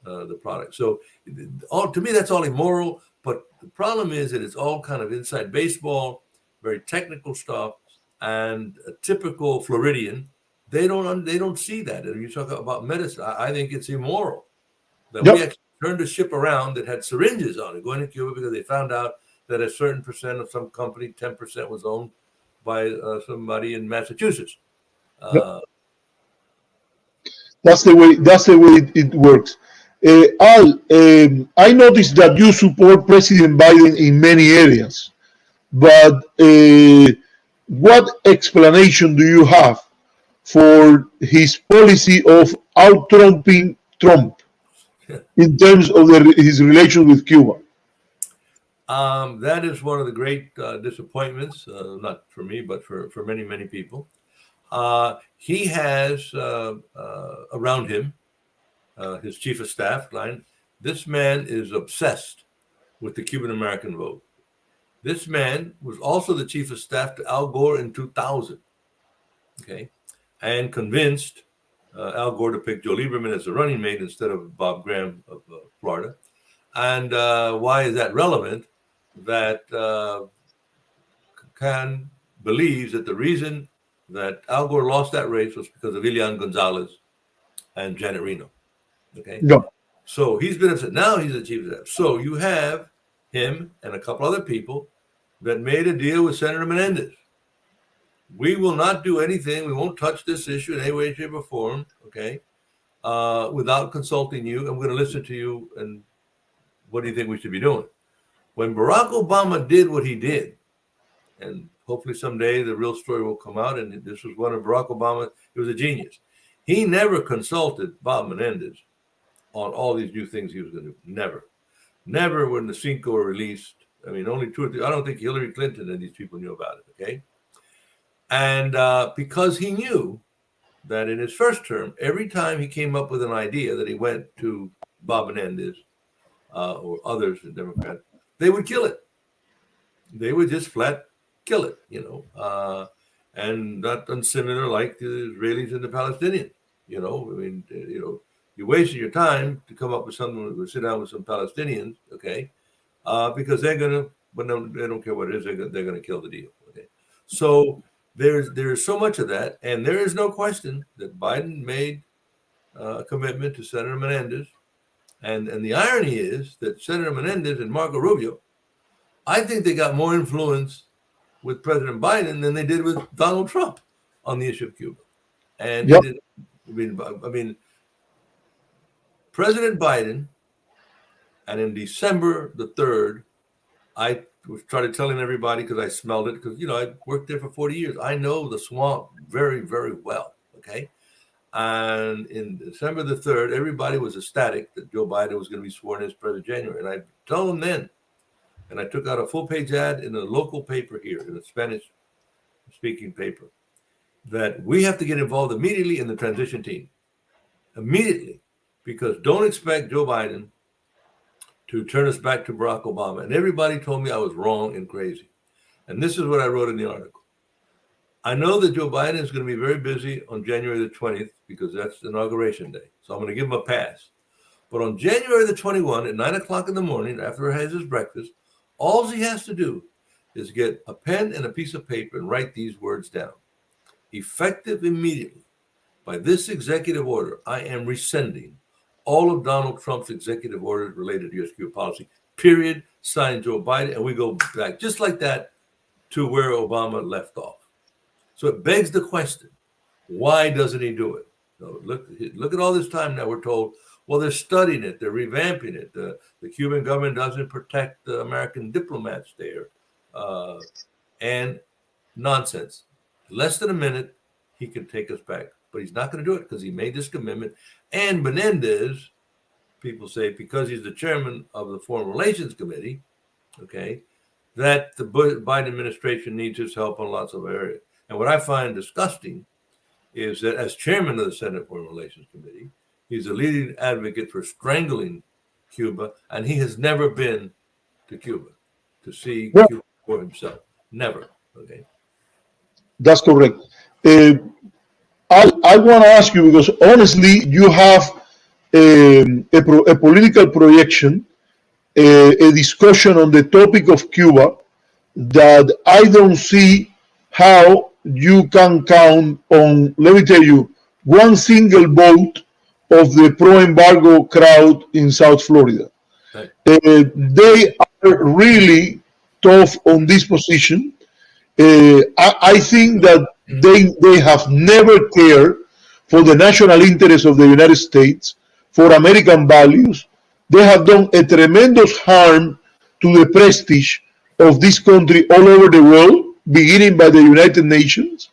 the product. So to me, that's all immoral. But the problem is that it's all kind of inside baseball, very technical stuff, and a typical Floridian. They don't see that. And you talk about medicine. I think it's immoral that we actually turned a ship around that had syringes on it going to Cuba because they found out that a certain percent of some company, 10%, was owned by somebody in Massachusetts. That's the way it works. Al, I noticed that you support President Biden in many areas, but what explanation do you have for his policy of out-trumping Trump in terms of his relations with Cuba? That is one of the great disappointments, not for me, but for many, many people. He has around him his chief of staff line. This man is obsessed with the Cuban American vote. This man was also the chief of staff to Al Gore in 2000, okay, and convinced Al Gore to pick Joe Lieberman as a running mate instead of Bob Graham of Florida. And why is that relevant? That Khan believes that the reason that Al Gore lost that race was because of Elian Gonzalez and Janet Reno. Okay. No. So he's been upset. Now he's the chief of staff. So you have him and a couple other people that made a deal with Senator Menendez. We will not do anything. We won't touch this issue in any way, shape, or form. Okay. Without consulting you. I'm going to listen to you. And what do you think we should be doing? When Barack Obama did what he did, and hopefully someday the real story will come out, and this was one of Barack Obama, he was a genius. He never consulted Bob Menendez on all these new things he was going to do. Never. Never when the Cinco were released. I mean, only 2 or 3. I don't think Hillary Clinton and these people knew about it, okay? And because he knew that in his first term, every time he came up with an idea that he went to Bob Menendez or others, the Democrats, they would kill it. They would just flat kill it, and not unsimilar like the Israelis and the Palestinians. I mean, you wasted your time to come up with something, to sit down with some Palestinians, okay, because they're gonna, but no, they don't care what it is, they're gonna kill the deal. Okay, so there's so much of that, and there is no question that Biden made a commitment to Senator Menendez. And the irony is that Senator Menendez and Marco Rubio, I think they got more influence with President Biden than they did with Donald Trump on the issue of Cuba. And I mean, President Biden, and in December the 3rd, I started telling everybody because I smelled it, because, I worked there for 40 years. I know the swamp very, very well, okay? And in December the 3rd, everybody was ecstatic that Joe Biden was going to be sworn in as president in January. And I told them then, and I took out a full-page ad in a local paper here, in a Spanish-speaking paper, that we have to get involved immediately in the transition team. Immediately. Because don't expect Joe Biden to turn us back to Barack Obama. And everybody told me I was wrong and crazy. And this is what I wrote in the article. I know that Joe Biden is going to be very busy on January the 20th because that's Inauguration Day. So I'm going to give him a pass. But on January the 21st at 9 o'clock in the morning, after he has his breakfast, all he has to do is get a pen and a piece of paper and write these words down. Effective immediately by this executive order, I am rescinding all of Donald Trump's executive orders related to U.S. Cuba policy, period, signed Joe Biden, and we go back just like that to where Obama left off. So it begs the question, why doesn't he do it? So look at all this time now we're told, well, they're studying it, they're revamping it. The Cuban government doesn't protect the American diplomats there. And nonsense. Less than a minute, he can take us back. But he's not going to do it because he made this commitment. And Menendez, people say, because he's the chairman of the Foreign Relations Committee, okay, that the Biden administration needs his help on lots of areas. And what I find disgusting is that as chairman of the Senate Foreign Relations Committee, he's a leading advocate for strangling Cuba, and he has never been to Cuba to see Cuba for himself. Never. Okay. That's correct. Uh, I want to ask you, because honestly, you have a political projection, a discussion on the topic of Cuba that I don't see how you can count on, let me tell you, one single vote of the pro-embargo crowd in South Florida. Right. They are really tough on this position. I think that they have never cared for the national interest of the United States, for American values. They have done a tremendous harm to the prestige of this country all over the world, beginning by the United Nations.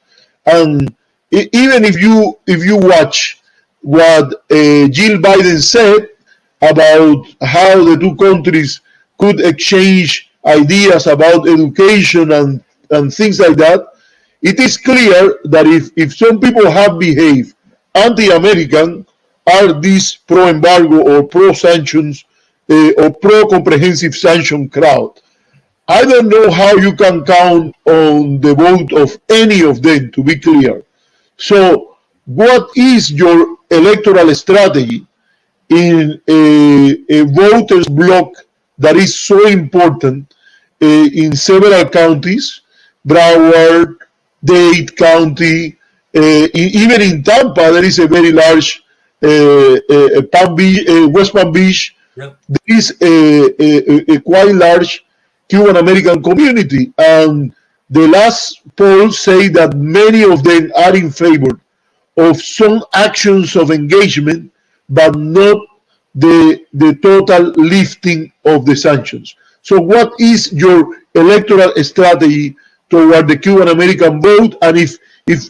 And even if you watch what Jill Biden said about how the two countries could exchange ideas about education and things like that, it is clear that if some people have behaved anti-American, are these pro-embargo or pro-sanctions or pro-comprehensive sanction crowd. I don't know how you can count on the vote of any of them, to be clear. So what is your electoral strategy in a voters bloc that is so important in several counties, Broward, Dade County, even in Tampa, there is a very large West Palm Beach. Yep. There is a quite large Cuban American community, and the last polls say that many of them are in favor of some actions of engagement, but not the total lifting of the sanctions. So what is your electoral strategy toward the Cuban American vote? And if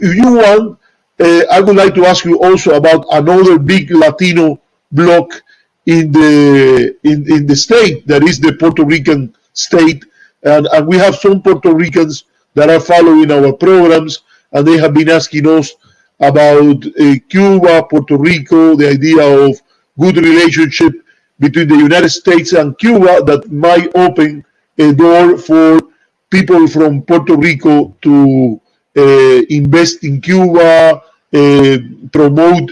you want, I would like to ask you also about another big Latino bloc in the state, that is the Puerto Rican state. And we have some Puerto Ricans that are following our programs, and they have been asking us about Cuba, Puerto Rico, the idea of good relationship between the United States and Cuba that might open a door for people from Puerto Rico to invest in Cuba, promote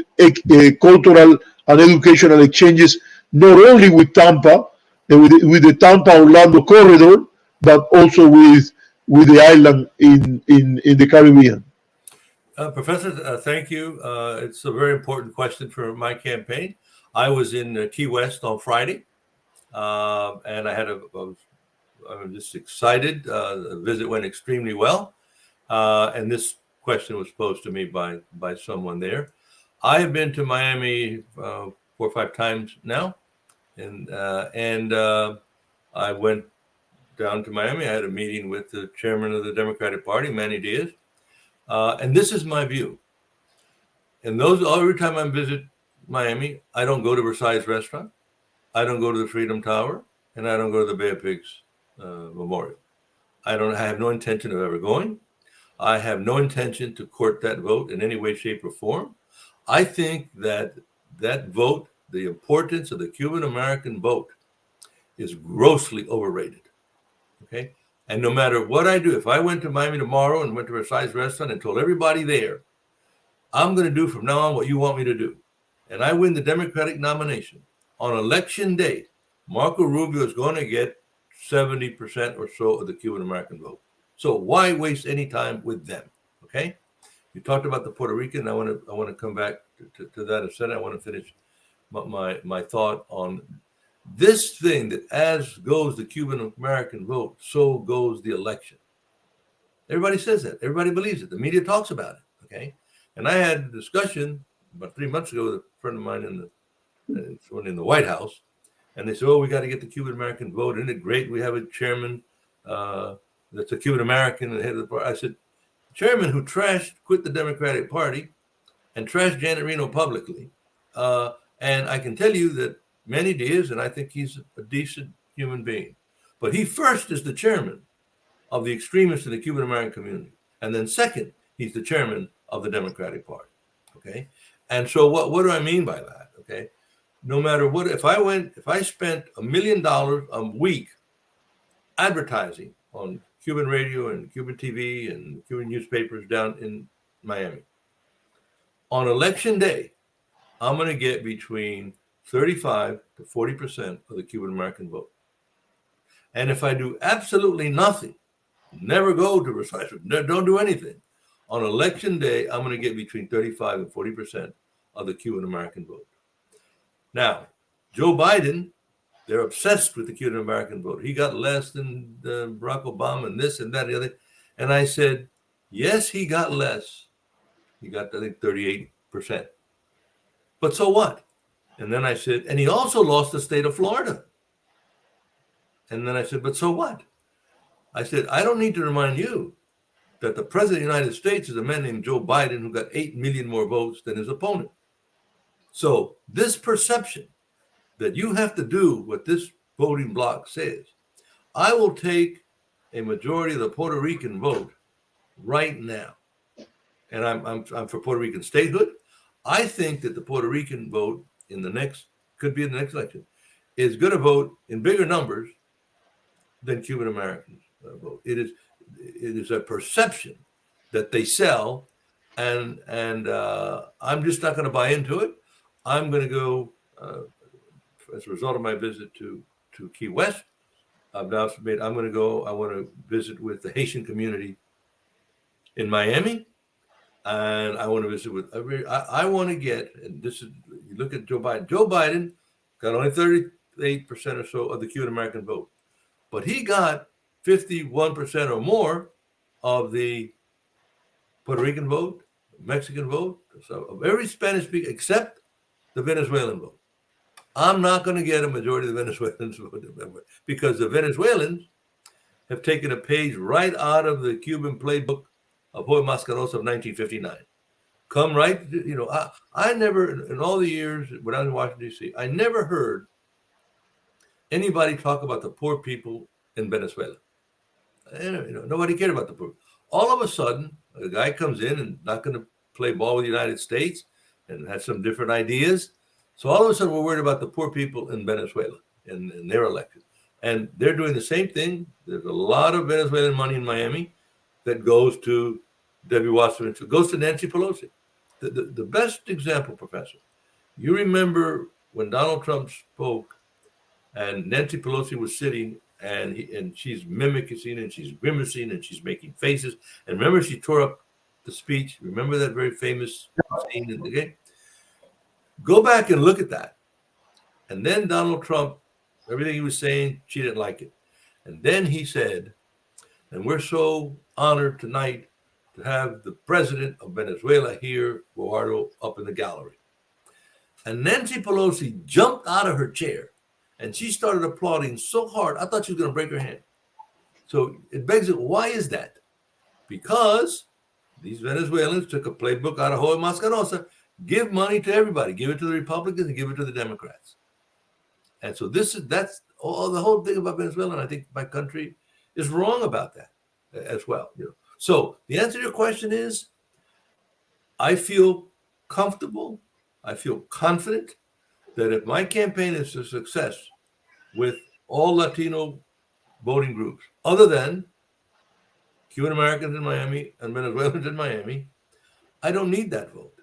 cultural and educational exchanges, not only with Tampa, with the Tampa-Orlando corridor, but also with the island in the Caribbean. Professor, thank you. It's a very important question for my campaign. I was in Key West on Friday, and I'm just excited. The visit went extremely well, and this question was posed to me by someone there. I have been to Miami 4 or 5 times now, and I went down to Miami. I had a meeting with the chairman of the Democratic Party, Manny Diaz, and this is my view. And every time I visit Miami, I don't go to Versailles Restaurant, I don't go to the Freedom Tower, and I don't go to the Bay of Pigs Memorial. I have no intention of ever going. I have no intention to court that vote in any way, shape, or form. I think that vote, the importance of the Cuban American vote, is grossly overrated. Okay? And no matter what I do, if I went to Miami tomorrow and went to Versailles Restaurant and told everybody there, I'm going to do from now on what you want me to do, and I win the Democratic nomination, on election day, Marco Rubio is going to get 70% or so of the Cuban American vote. So why waste any time with them? Okay? You talked about the Puerto Rican. I want to come back to that in a second. I want to finish my thought on this thing, that as goes the Cuban American vote, so goes the election. Everybody says that. Everybody believes it. The media talks about it. Okay? And I had a discussion about 3 months ago with a friend of mine in the White House, and they said, "Oh, we got to get the Cuban American vote. Isn't it great? We have a chairman that's a Cuban American and head of the party." I said, "Chairman who quit the Democratic Party and trashed Janet Reno publicly, and I can tell you that Manny Diaz, and I think he's a decent human being, but he first is the chairman of the extremists in the Cuban American community, and then second, he's the chairman of the Democratic Party." Okay, and so what do I mean by that? Okay, no matter what, if I spent $1 million a week advertising on Cuban radio and Cuban TV and Cuban newspapers down Miami. On election day, I'm going to get between 35 to 40% of the Cuban American vote. And if I do absolutely nothing, never go to recession, don't do anything, on election day, I'm going to get between 35 and 40% of the Cuban American vote. Now, Joe Biden, they're obsessed with the Cuban American vote. He got less than Barack Obama and this and that and the other. And I said, yes, he got less. He got, I think, 38%. But so what? And then I said, and he also lost the state of Florida. And then I said, but so what? I said, I don't need to remind you that the president of the United States is a man named Joe Biden who got 8 million more votes than his opponent. So this perception that you have to do what this voting bloc says, I will take a majority of the Puerto Rican vote right now. And I'm for Puerto Rican statehood. I think that the Puerto Rican vote could be in the next election, is going to vote in bigger numbers than Cuban Americans vote. It is a perception that they sell, and I'm just not going to buy into it. I'm going to go, as a result of my visit to Key West, I want to visit with the Haitian community in Miami, and I want to visit with I want to get, and this is, you look at Joe Biden. Joe Biden got only 38% or so of the Cuban American vote, but he got 51% or more of the Puerto Rican vote, Mexican vote, so of every Spanish speaker except the Venezuelan vote. I'm not going to get a majority of the Venezuelans vote because the Venezuelans have taken a page right out of the Cuban playbook of Hoy Mascarosa of 1959. Come right, I never, in all the years when I was in Washington, D.C., I never heard anybody talk about the poor people in Venezuela. Nobody cared about the poor. All of a sudden, a guy comes in and not going to play ball with the United States and has some different ideas. So all of a sudden, we're worried about the poor people in Venezuela and their election. And they're doing the same thing. There's a lot of Venezuelan money in Miami that goes to Debbie Wasserman, goes to Nancy Pelosi. The best example, Professor, you remember when Donald Trump spoke and Nancy Pelosi was sitting and she's mimicking and she's grimacing and she's making faces. And remember, she tore up the speech. Remember that very famous scene in the game? Go back and look at that. And then Donald Trump, everything he was saying, she didn't like it. And then he said, and we're so honored tonight to have the president of Venezuela here, Guajardo, up in the gallery. And Nancy Pelosi jumped out of her chair and she started applauding so hard, I thought she was going to break her hand. So it begs it, why is that? Because these Venezuelans took a playbook out of Hoy Mascarosa, give money to everybody, give it to the Republicans and give it to the Democrats. And so that's all the whole thing about Venezuela. And I think my country is wrong about that as well. So the answer to your question is, I feel comfortable, I feel confident that if my campaign is a success with all Latino voting groups, other than Cuban Americans in Miami and Venezuelans in Miami, I don't need that vote.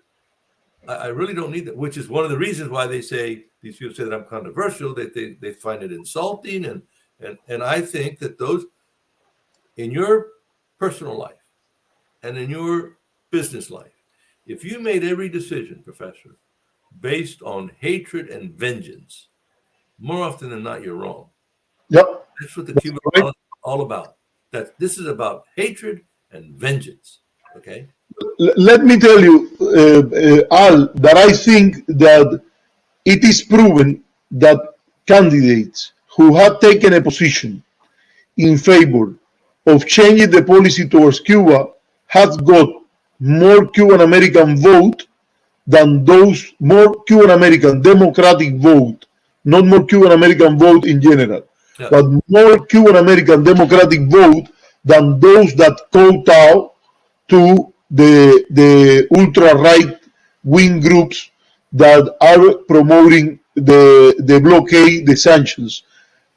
I really don't need that, which is one of the reasons why these people say that I'm controversial. They find it insulting, and I think that those in your personal life and in your business life, if you made every decision, Professor, based on hatred and vengeance, more often than not, you're wrong. Yep. That's what the Cuban Policy is all about. That this is about hatred and vengeance. Okay. Let me tell you, Al, that I think that it is proven that candidates who have taken a position in favor of changing the policy towards Cuba has got more Cuban American vote than those, more Cuban American Democratic vote, not more Cuban American vote in general, but more Cuban American Democratic vote than those that kowtow to the ultra-right wing groups that are promoting the blockade, the sanctions.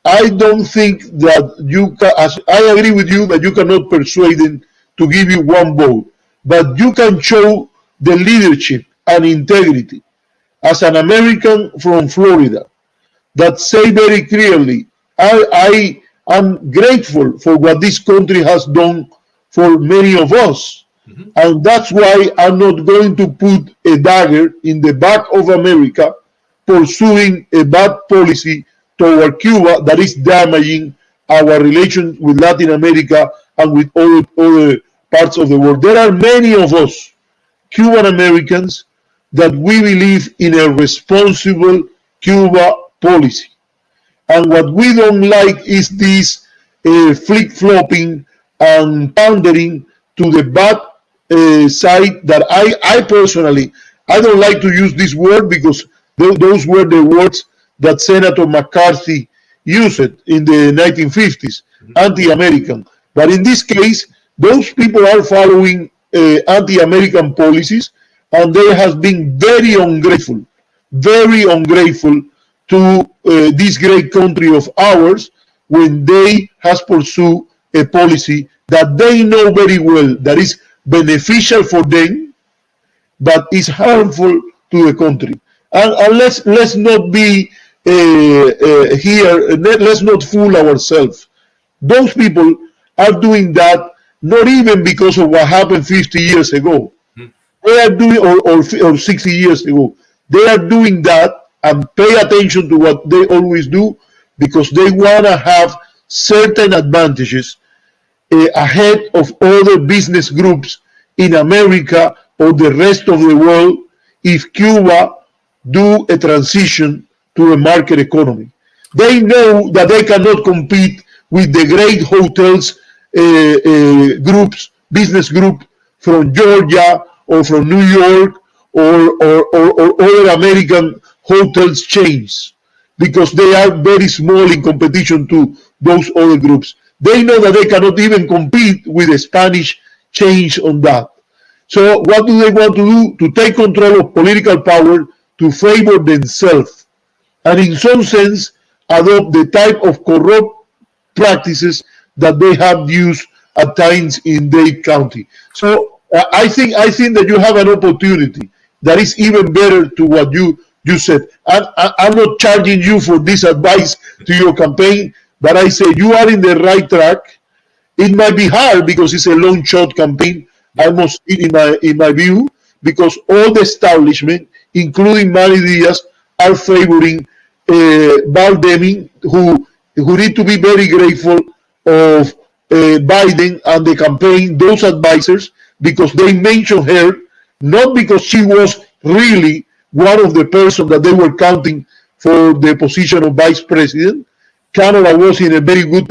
I don't think that you can, I agree with you that you cannot persuade them to give you one vote, but you can show the leadership and integrity as an American from Florida that say very clearly, I am grateful for what this country has done for many of us. Mm-hmm. And that's why I'm not going to put a dagger in the back of America pursuing a bad policy toward Cuba that is damaging our relations with Latin America and with other parts of the world. There are many of us, Cuban Americans, that we believe in a responsible Cuba policy. And what we don't like is this flip-flopping and pandering to the bad side that I personally, I don't like to use this word because those were the words that Senator McCarthy used in the 1950s, anti-American. But in this case, those people are following anti-American policies, and they have been very ungrateful to this great country of ours when they has pursued a policy that they know very well that is beneficial for them, but is harmful to the country. And let's not be here, let's not fool ourselves. Those people are doing that not even because of what happened 50 years ago. They are doing, or 60 years ago. They are doing that, and pay attention to what they always do, because they want to have certain advantages ahead of other business groups in America or the rest of the world if Cuba do a transition to a market economy. They know that they cannot compete with the great hotels groups, business group from Georgia or from New York or other American hotels chains, because they are very small in competition to those other groups. They know that they cannot even compete with the Spanish chains on that. So what do they want to do? To take control of political power to favor themselves, and in some sense adopt the type of corrupt practices that they have used at times in Dade County. So I think that you have an opportunity that is even better to what you said. I'm not charging you for this advice to your campaign, but I say you are in the right track. It might be hard because it's a long shot campaign, almost in my view, because all the establishment, including Manny Diaz, are favoring Baldwin, who need to be very grateful of Biden and the campaign, those advisors, because they mentioned her, not because she was really one of the persons that they were counting for the position of vice president. Canada was in a very good,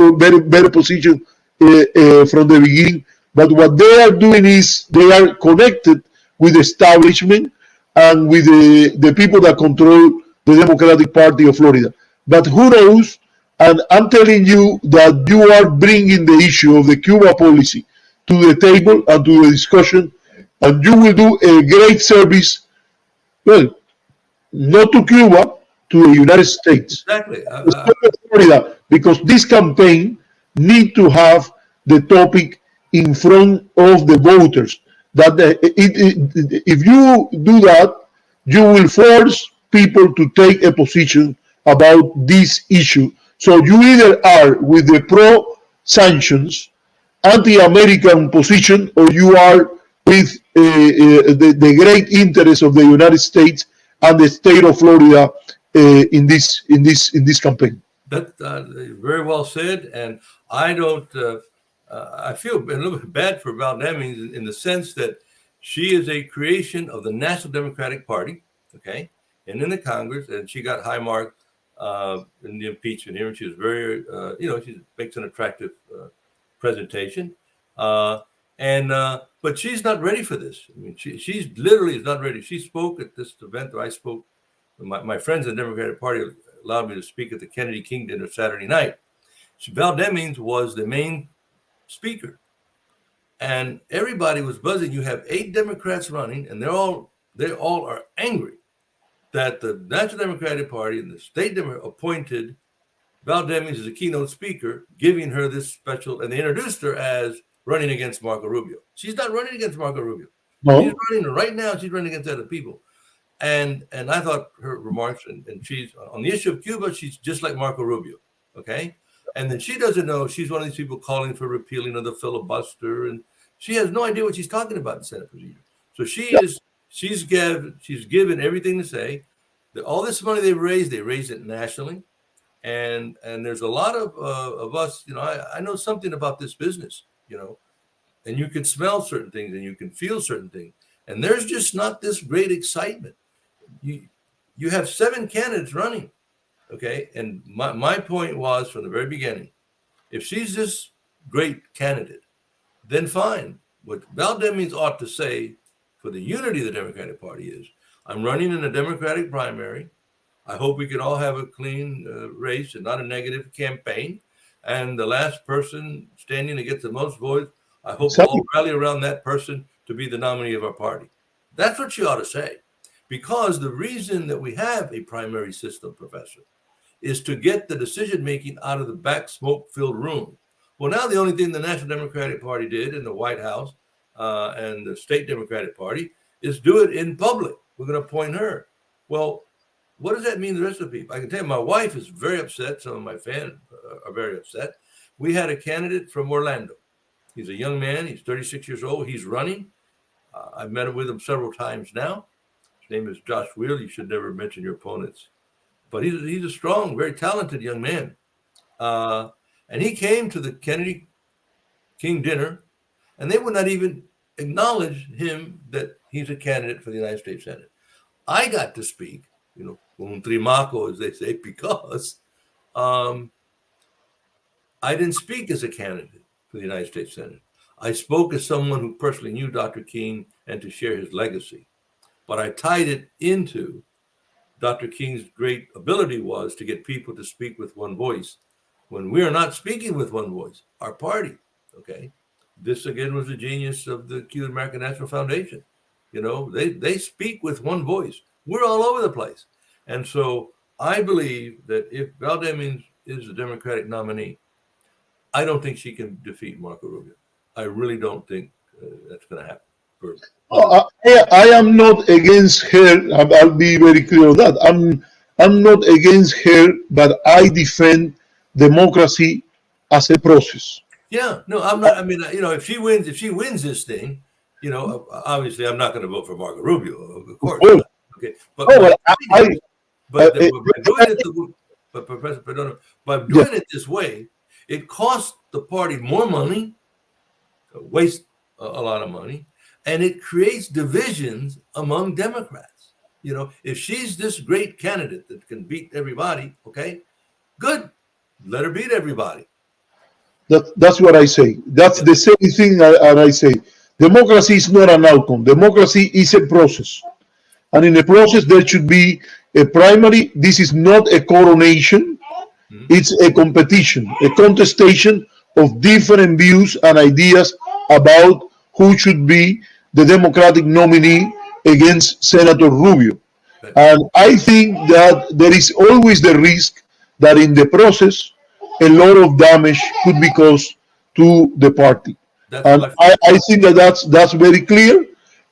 better position from the beginning. But what they are doing is they are connected with the establishment and with the people that control the Democratic Party of Florida. But who knows? And I'm telling you that you are bringing the issue of the Cuba policy to the table and to the discussion, and you will do a great service, well, not to Cuba, to the United States. Exactly. Florida, because this campaign need to have the topic in front of the voters. That if you do that, you will force people to take a position about this issue. So you either are with the pro-sanctions, anti-American position, or you are with the great interest of the United States and the state of Florida in this campaign. That very well said, and I don't. I feel a little bit bad for Val Demings in the sense that she is a creation of the National Democratic Party, okay, and in the Congress, and she got high mark in the impeachment hearing. She was very, she makes an attractive presentation, but she's not ready for this. I mean, she's literally is not ready. She spoke at this event that I spoke. My friends in the Democratic Party allowed me to speak at the Kennedy King dinner Saturday night. Val Demings was the main speaker, and everybody was buzzing. You have 8 Democrats running, and they all are angry that the National Democratic Party and the state Democrat appointed Val Demings as a keynote speaker, giving her this special, and they introduced her as running against Marco Rubio. She's not running against Marco Rubio. No. She's running right now. She's running against other people. And I thought her remarks, and she's on the issue of Cuba, she's just like Marco Rubio. Okay. And then she doesn't know, she's one of these people calling for repealing of the filibuster, and she has no idea what she's talking about in Senate procedure. So she's given everything to say that all this money they raised it nationally. And there's a lot of us, I know something about this business, and you can smell certain things and you can feel certain things. And there's just not this great excitement. You have 7 candidates running. Okay. And my point was from the very beginning, if she's this great candidate, then fine. What Valdemings ought to say for the unity of the Democratic Party is, I'm running in a Democratic primary. I hope we can all have a clean race and not a negative campaign. And the last person standing to get the most votes, I hope we'll all rally around that person to be the nominee of our party. That's what you ought to say. Because the reason that we have a primary system, Professor, is to get the decision-making out of the back smoke-filled room. Well, now the only thing the National Democratic Party did in the White House and the State Democratic Party is do it in public. We're going to appoint her. Well, what does that mean to the rest of the people? I can tell you my wife is very upset. Some of my fans are very upset. We had a candidate from Orlando. He's a young man. He's 36 years old. He's running. I've met with him several times now. His name is Josh Wheel. You should never mention your opponents. But he's a strong, very talented young man. And he came to the Kennedy King dinner, and they would not even acknowledge him that he's a candidate for the United States Senate. I got to speak, un trimaco, as they say, because I didn't speak as a candidate for the United States Senate. I spoke as someone who personally knew Dr. King and to share his legacy. But I tied it into Dr. King's great ability was to get people to speak with one voice. When we are not speaking with one voice, our party, okay? This again was the genius of the Cuban American National Foundation. They speak with one voice. We're all over the place. And so I believe that if Valdemings is the Democratic nominee, I don't think she can defeat Marco Rubio. I really don't think that's going to happen. I am not against her. I'll be very clear on that. I'm not against her, but I defend democracy as a process. Yeah, no, I'm not. I mean, if she wins this thing, obviously I'm not going to vote for Marco Rubio, of course. Well, okay, Professor Perdomo, by doing it this way, it costs the party more money, wastes a lot of money, and it creates divisions among Democrats. If she's this great candidate that can beat everybody, okay, good, let her beat everybody. That's what I say. That's the same thing I say. Democracy is not an outcome. Democracy is a process. And in the process, there should be a primary. This is not a coronation. Mm-hmm. It's a competition, a contestation of different views and ideas about who should be the Democratic nominee against Senator Rubio. And I think that there is always the risk that in the process, a lot of damage could be caused to the party. And I think that's very clear.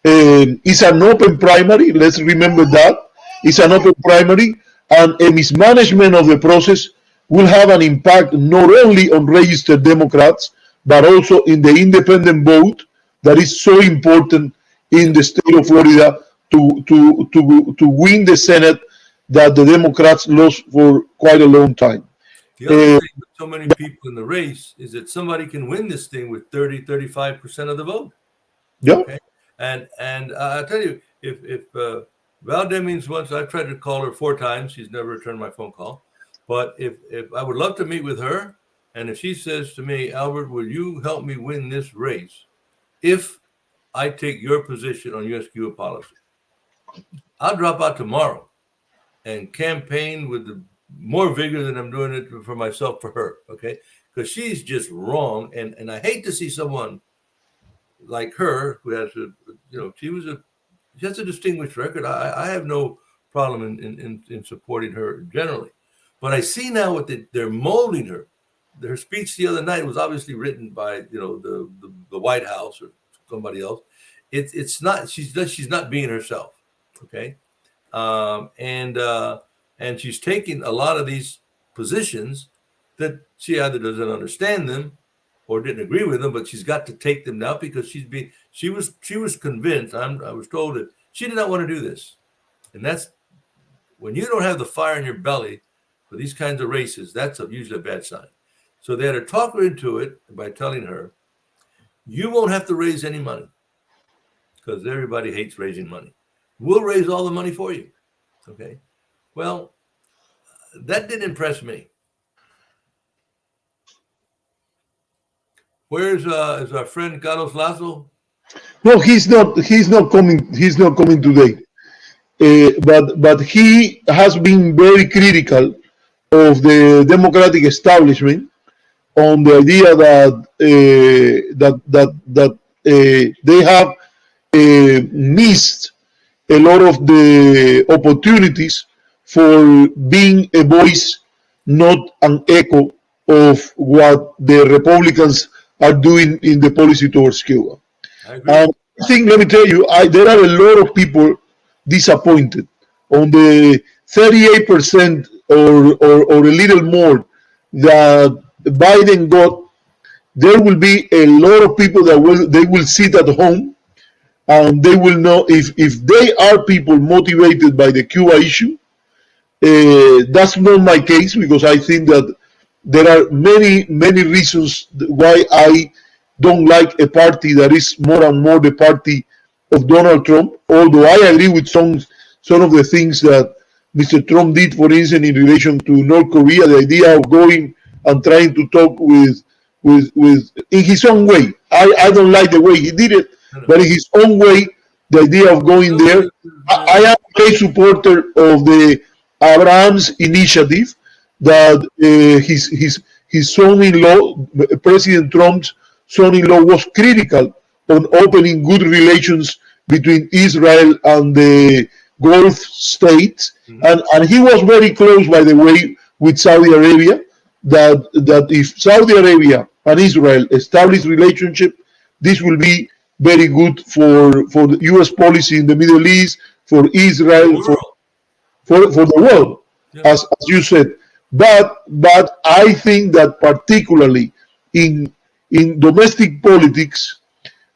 It's an open primary. Let's remember that. It's an open primary, and a mismanagement of the process will have an impact not only on registered Democrats, but also in the independent vote that is so important in the state of Florida to win the Senate that the Democrats lost for quite a long time. The other thing with so many people in the race is that somebody can win this thing with 35% of the vote. Yeah. Okay? And I'll tell you, if Valdemings once, I've tried to call her 4 times, she's never returned my phone call. But if I would love to meet with her, and if she says to me, Albert, will you help me win this race if I take your position on U.S. Cuba policy? I'll drop out tomorrow and campaign with more vigor than I'm doing it for myself for her, okay? Because she's just wrong, and I hate to see someone like her who has she has a distinguished record. I have no problem in supporting her generally, but I see now what they're molding her. her speech the other night was obviously written by the White House or somebody else. It's not, she's not being herself. Okay. And she's taking a lot of these positions that she either doesn't understand them or didn't agree with them, but she's got to take them now because she was convinced. I was told that she did not want to do this. And that's when you don't have the fire in your belly for these kinds of races, that's usually a bad sign. So they had to talk her into it by telling her, you won't have to raise any money because everybody hates raising money. We'll raise all the money for you. Okay. Well, that didn't impress me. Where's is our friend Carlos Lazo? No, he's not. He's not coming. He's not coming today. But he has been very critical of the Democratic establishment on the idea that they have missed a lot of the opportunities for being a voice, not an echo of what the Republicans are doing in the policy towards Cuba. And I think, let me tell you, there are a lot of people disappointed on the 38% or a little more that Biden got. There will be a lot of people that will sit at home and they will know if they are people motivated by the Cuba issue. That's not my case because I think that there are many reasons why I don't like a party that is more and more the party of Donald Trump, although I agree with some of the things that Mr. Trump did, for instance, in relation to North Korea, the idea of going and trying to talk with in his own way. I don't like the way he did it, but in his own way, the idea of going there. I am a great supporter of the Abraham's initiative that his son-in-law, President Trump's son-in-law, was critical on opening good relations between Israel and the Gulf states. Mm-hmm. And he was very close, by the way, with Saudi Arabia, that if Saudi Arabia and Israel establish relationship, this will be very good for the U.S. policy in the Middle East, for Israel, for the world, yeah. as you said. But I think that particularly in domestic politics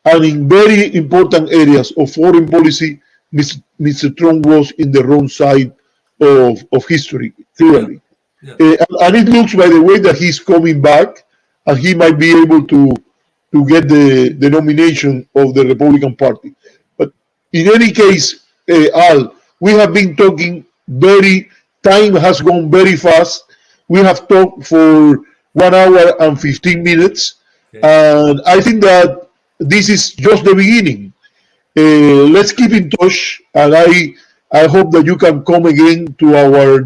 and in very important areas of foreign policy, Mr. Trump was in the wrong side of history, clearly. Yeah. Yeah. And it looks, by the way, that he's coming back and he might be able to get the nomination of the Republican Party. But in any case, Al, we have been talking time has gone very fast. We have talked for 1 hour and 15 minutes. Okay. And I think that this is just the beginning. Let's keep in touch. And I hope that you can come again to our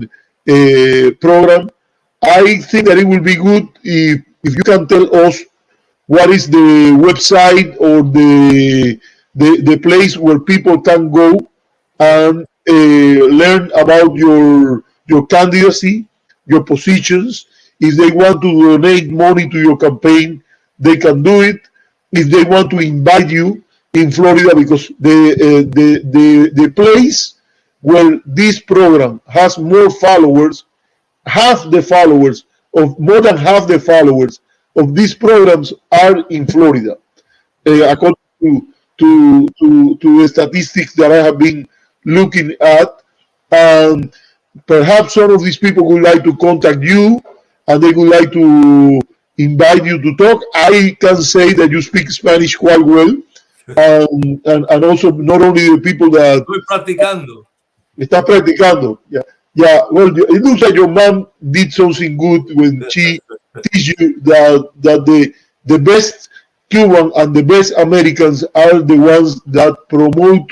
program. I think that it will be good if you can tell us what is the website or the place where people can go and learn about your candidacy, your positions. If they want to donate money to your campaign, they can do it. If they want to invite you in Florida, because the place where this program has more followers, more than half the followers of these programs are in Florida, according to the statistics that I have been looking at. And perhaps some of these people would like to contact you and they would like to invite you to talk. I can say that you speak Spanish quite well. And also not only the people that... Estoy practicando. Está practicando. Yeah. Yeah, well, it looks like your mom did something good when she teach you that the best Cuban and the best Americans are the ones that promote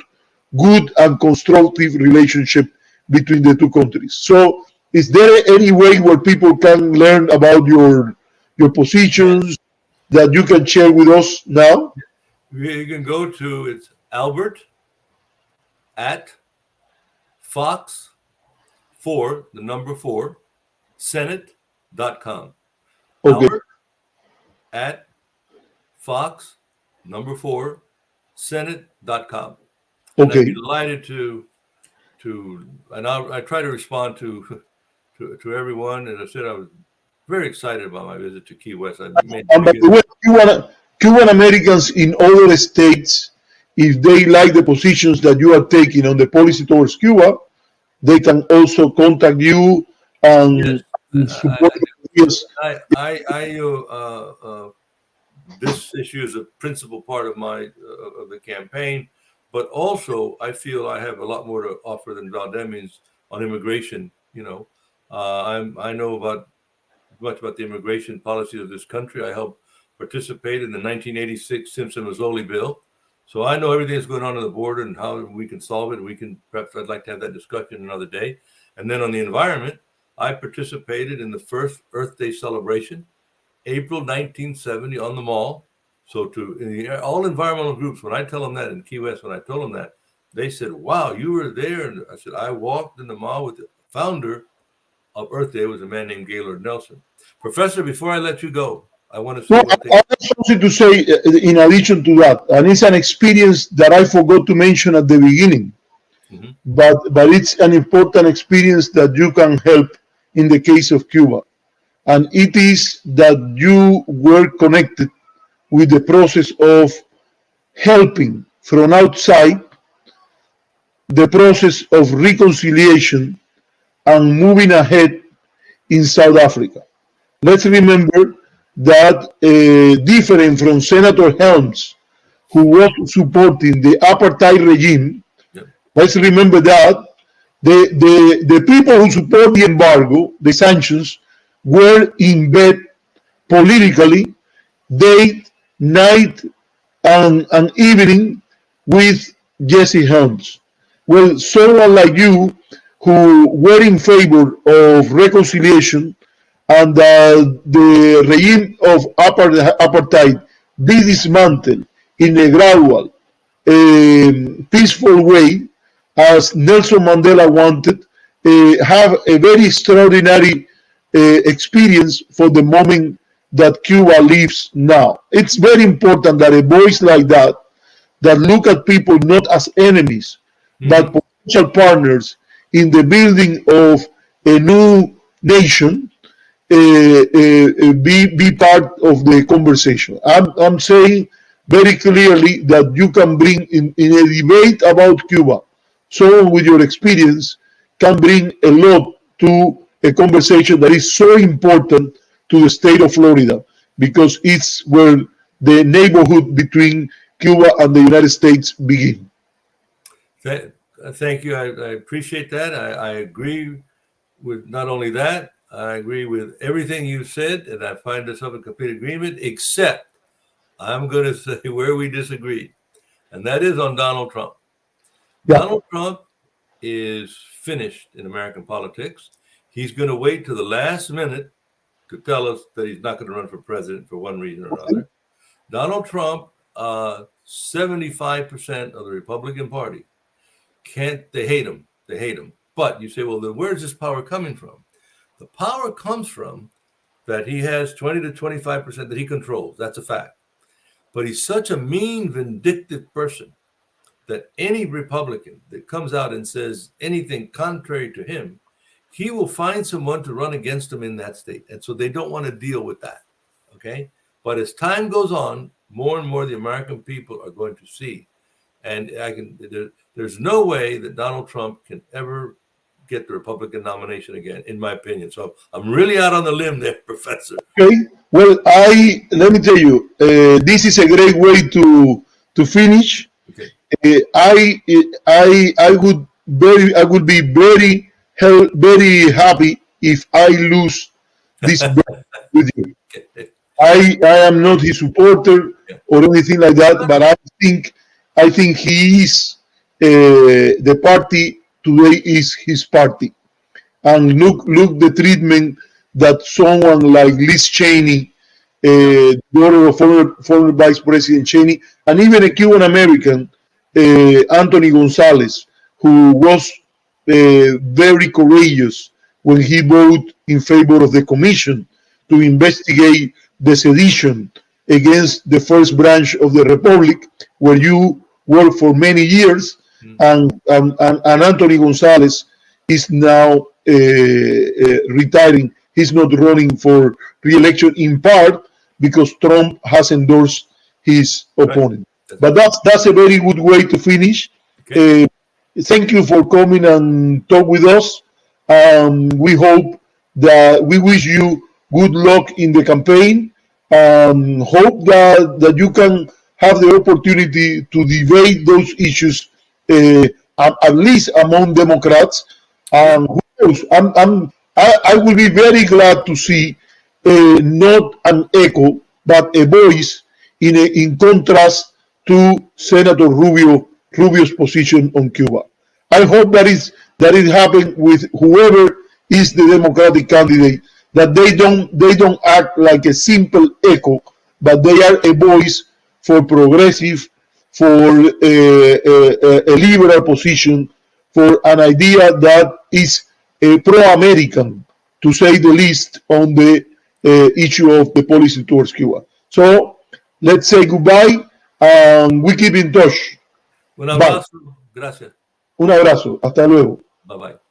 good and constructive relationship between the two countries. So is there any way where people can learn about your positions that you can share with us now? You can go to, it's Albert at Fox 4, the number 4, Senate.com. Okay. Howard at Fox, number 4, Senate.com. And I'd Okay. be delighted to and I try to respond to everyone. As I said, I was very excited about my visit to Key West. I made And by the way, Cuban Americans in other states, if they like the positions that you are taking on the policy towards Cuba, they can also contact you and support you. Yes. This issue is a principal part of my of the campaign, but also I feel I have a lot more to offer than Valdemi's on immigration. You know, I know much about the immigration policy of this country. I helped participate in the 1986 Simpson-Mazzoli bill, so I know everything that's going on the border and how we can solve it. Perhaps I'd like to have that discussion another day. And then on the environment, I participated in the first Earth Day celebration, April 1970, on the Mall. So all environmental groups, when I tell them that in Key West, when I told them that, they said, "Wow, you were there." And I said, "I walked in the mall with the founder of Earth Day, was a man named Gaylord Nelson." Professor, before I let you go, I want to say one thing. I have something to say in addition to that, and it's an experience that I forgot to mention at the beginning, but it's an important experience that you can help in the case of Cuba, and it is that you were connected with the process of helping from outside the process of reconciliation and moving ahead in South Africa. Let's remember that different from Senator Helms, who was supporting the apartheid regime, let's remember that the people who support the embargo, the sanctions, were in bed politically, day, night, and evening with Jesse Helms. Well, someone like you who were in favor of reconciliation and the regime of apartheid be dismantled in a gradual, peaceful way, as Nelson Mandela wanted, have a very extraordinary experience for the moment that Cuba lives now. It's very important that a voice like that look at people not as enemies, but potential partners in the building of a new nation, be part of the conversation. I'm saying very clearly that you can bring in a debate about Cuba, someone with your experience can bring a lot to a conversation that is so important to the state of Florida, because it's where the neighborhood between Cuba and the United States begin. Thank you. I appreciate that. I agree with not only that, I agree with everything you said, and I find myself in complete agreement, except I'm going to say where we disagree, and that is on Donald Trump. Yeah. Donald Trump is finished in American politics. He's going to wait to the last minute to tell us that he's not going to run for president for one reason or another. Donald Trump, 75% of the Republican Party they hate him. They hate him. But you say, well, then where's this power coming from? The power comes from that he has 20 to 25% that he controls. That's a fact. But he's such a mean, vindictive person that any Republican that comes out and says anything contrary to him, he will find someone to run against him in that state. And so they don't want to deal with that. Okay. But as time goes on, more and more the American people are going to see. And there's no way that Donald Trump can ever get the Republican nomination again, in my opinion. So I'm really out on the limb there, Professor. Okay. Well, let me tell you, this is a great way to finish. Okay. I would be very happy if I lose this bet with you. I am not his supporter or anything like that, but I think he is the party today is his party. And look the treatment that someone like Liz Cheney, daughter of former Vice President Cheney, and even a Cuban American, Anthony Gonzalez, who was very courageous when he voted in favor of the commission to investigate the sedition against the first branch of the Republic, where you worked for many years, and Anthony Gonzalez is now retiring. He's not running for re-election, in part because Trump has endorsed his opponent. But that's a very good way to finish. Okay. Thank you for coming and talk with us. We hope that we wish you good luck in the campaign. Hope that you can have the opportunity to debate those issues, at least among Democrats. Who knows? I will be very glad to see not an echo, but a voice in contrast to Senator Rubio's position on Cuba. I hope that it happened with whoever is the Democratic candidate, that they don't act like a simple echo, but they are a voice for progressive, for a liberal position, for an idea that is pro-American, to say the least, on the issue of the policy towards Cuba. So let's say goodbye, and we keep in touch. Un abrazo. Gracias. Un abrazo. Hasta luego. Bye bye.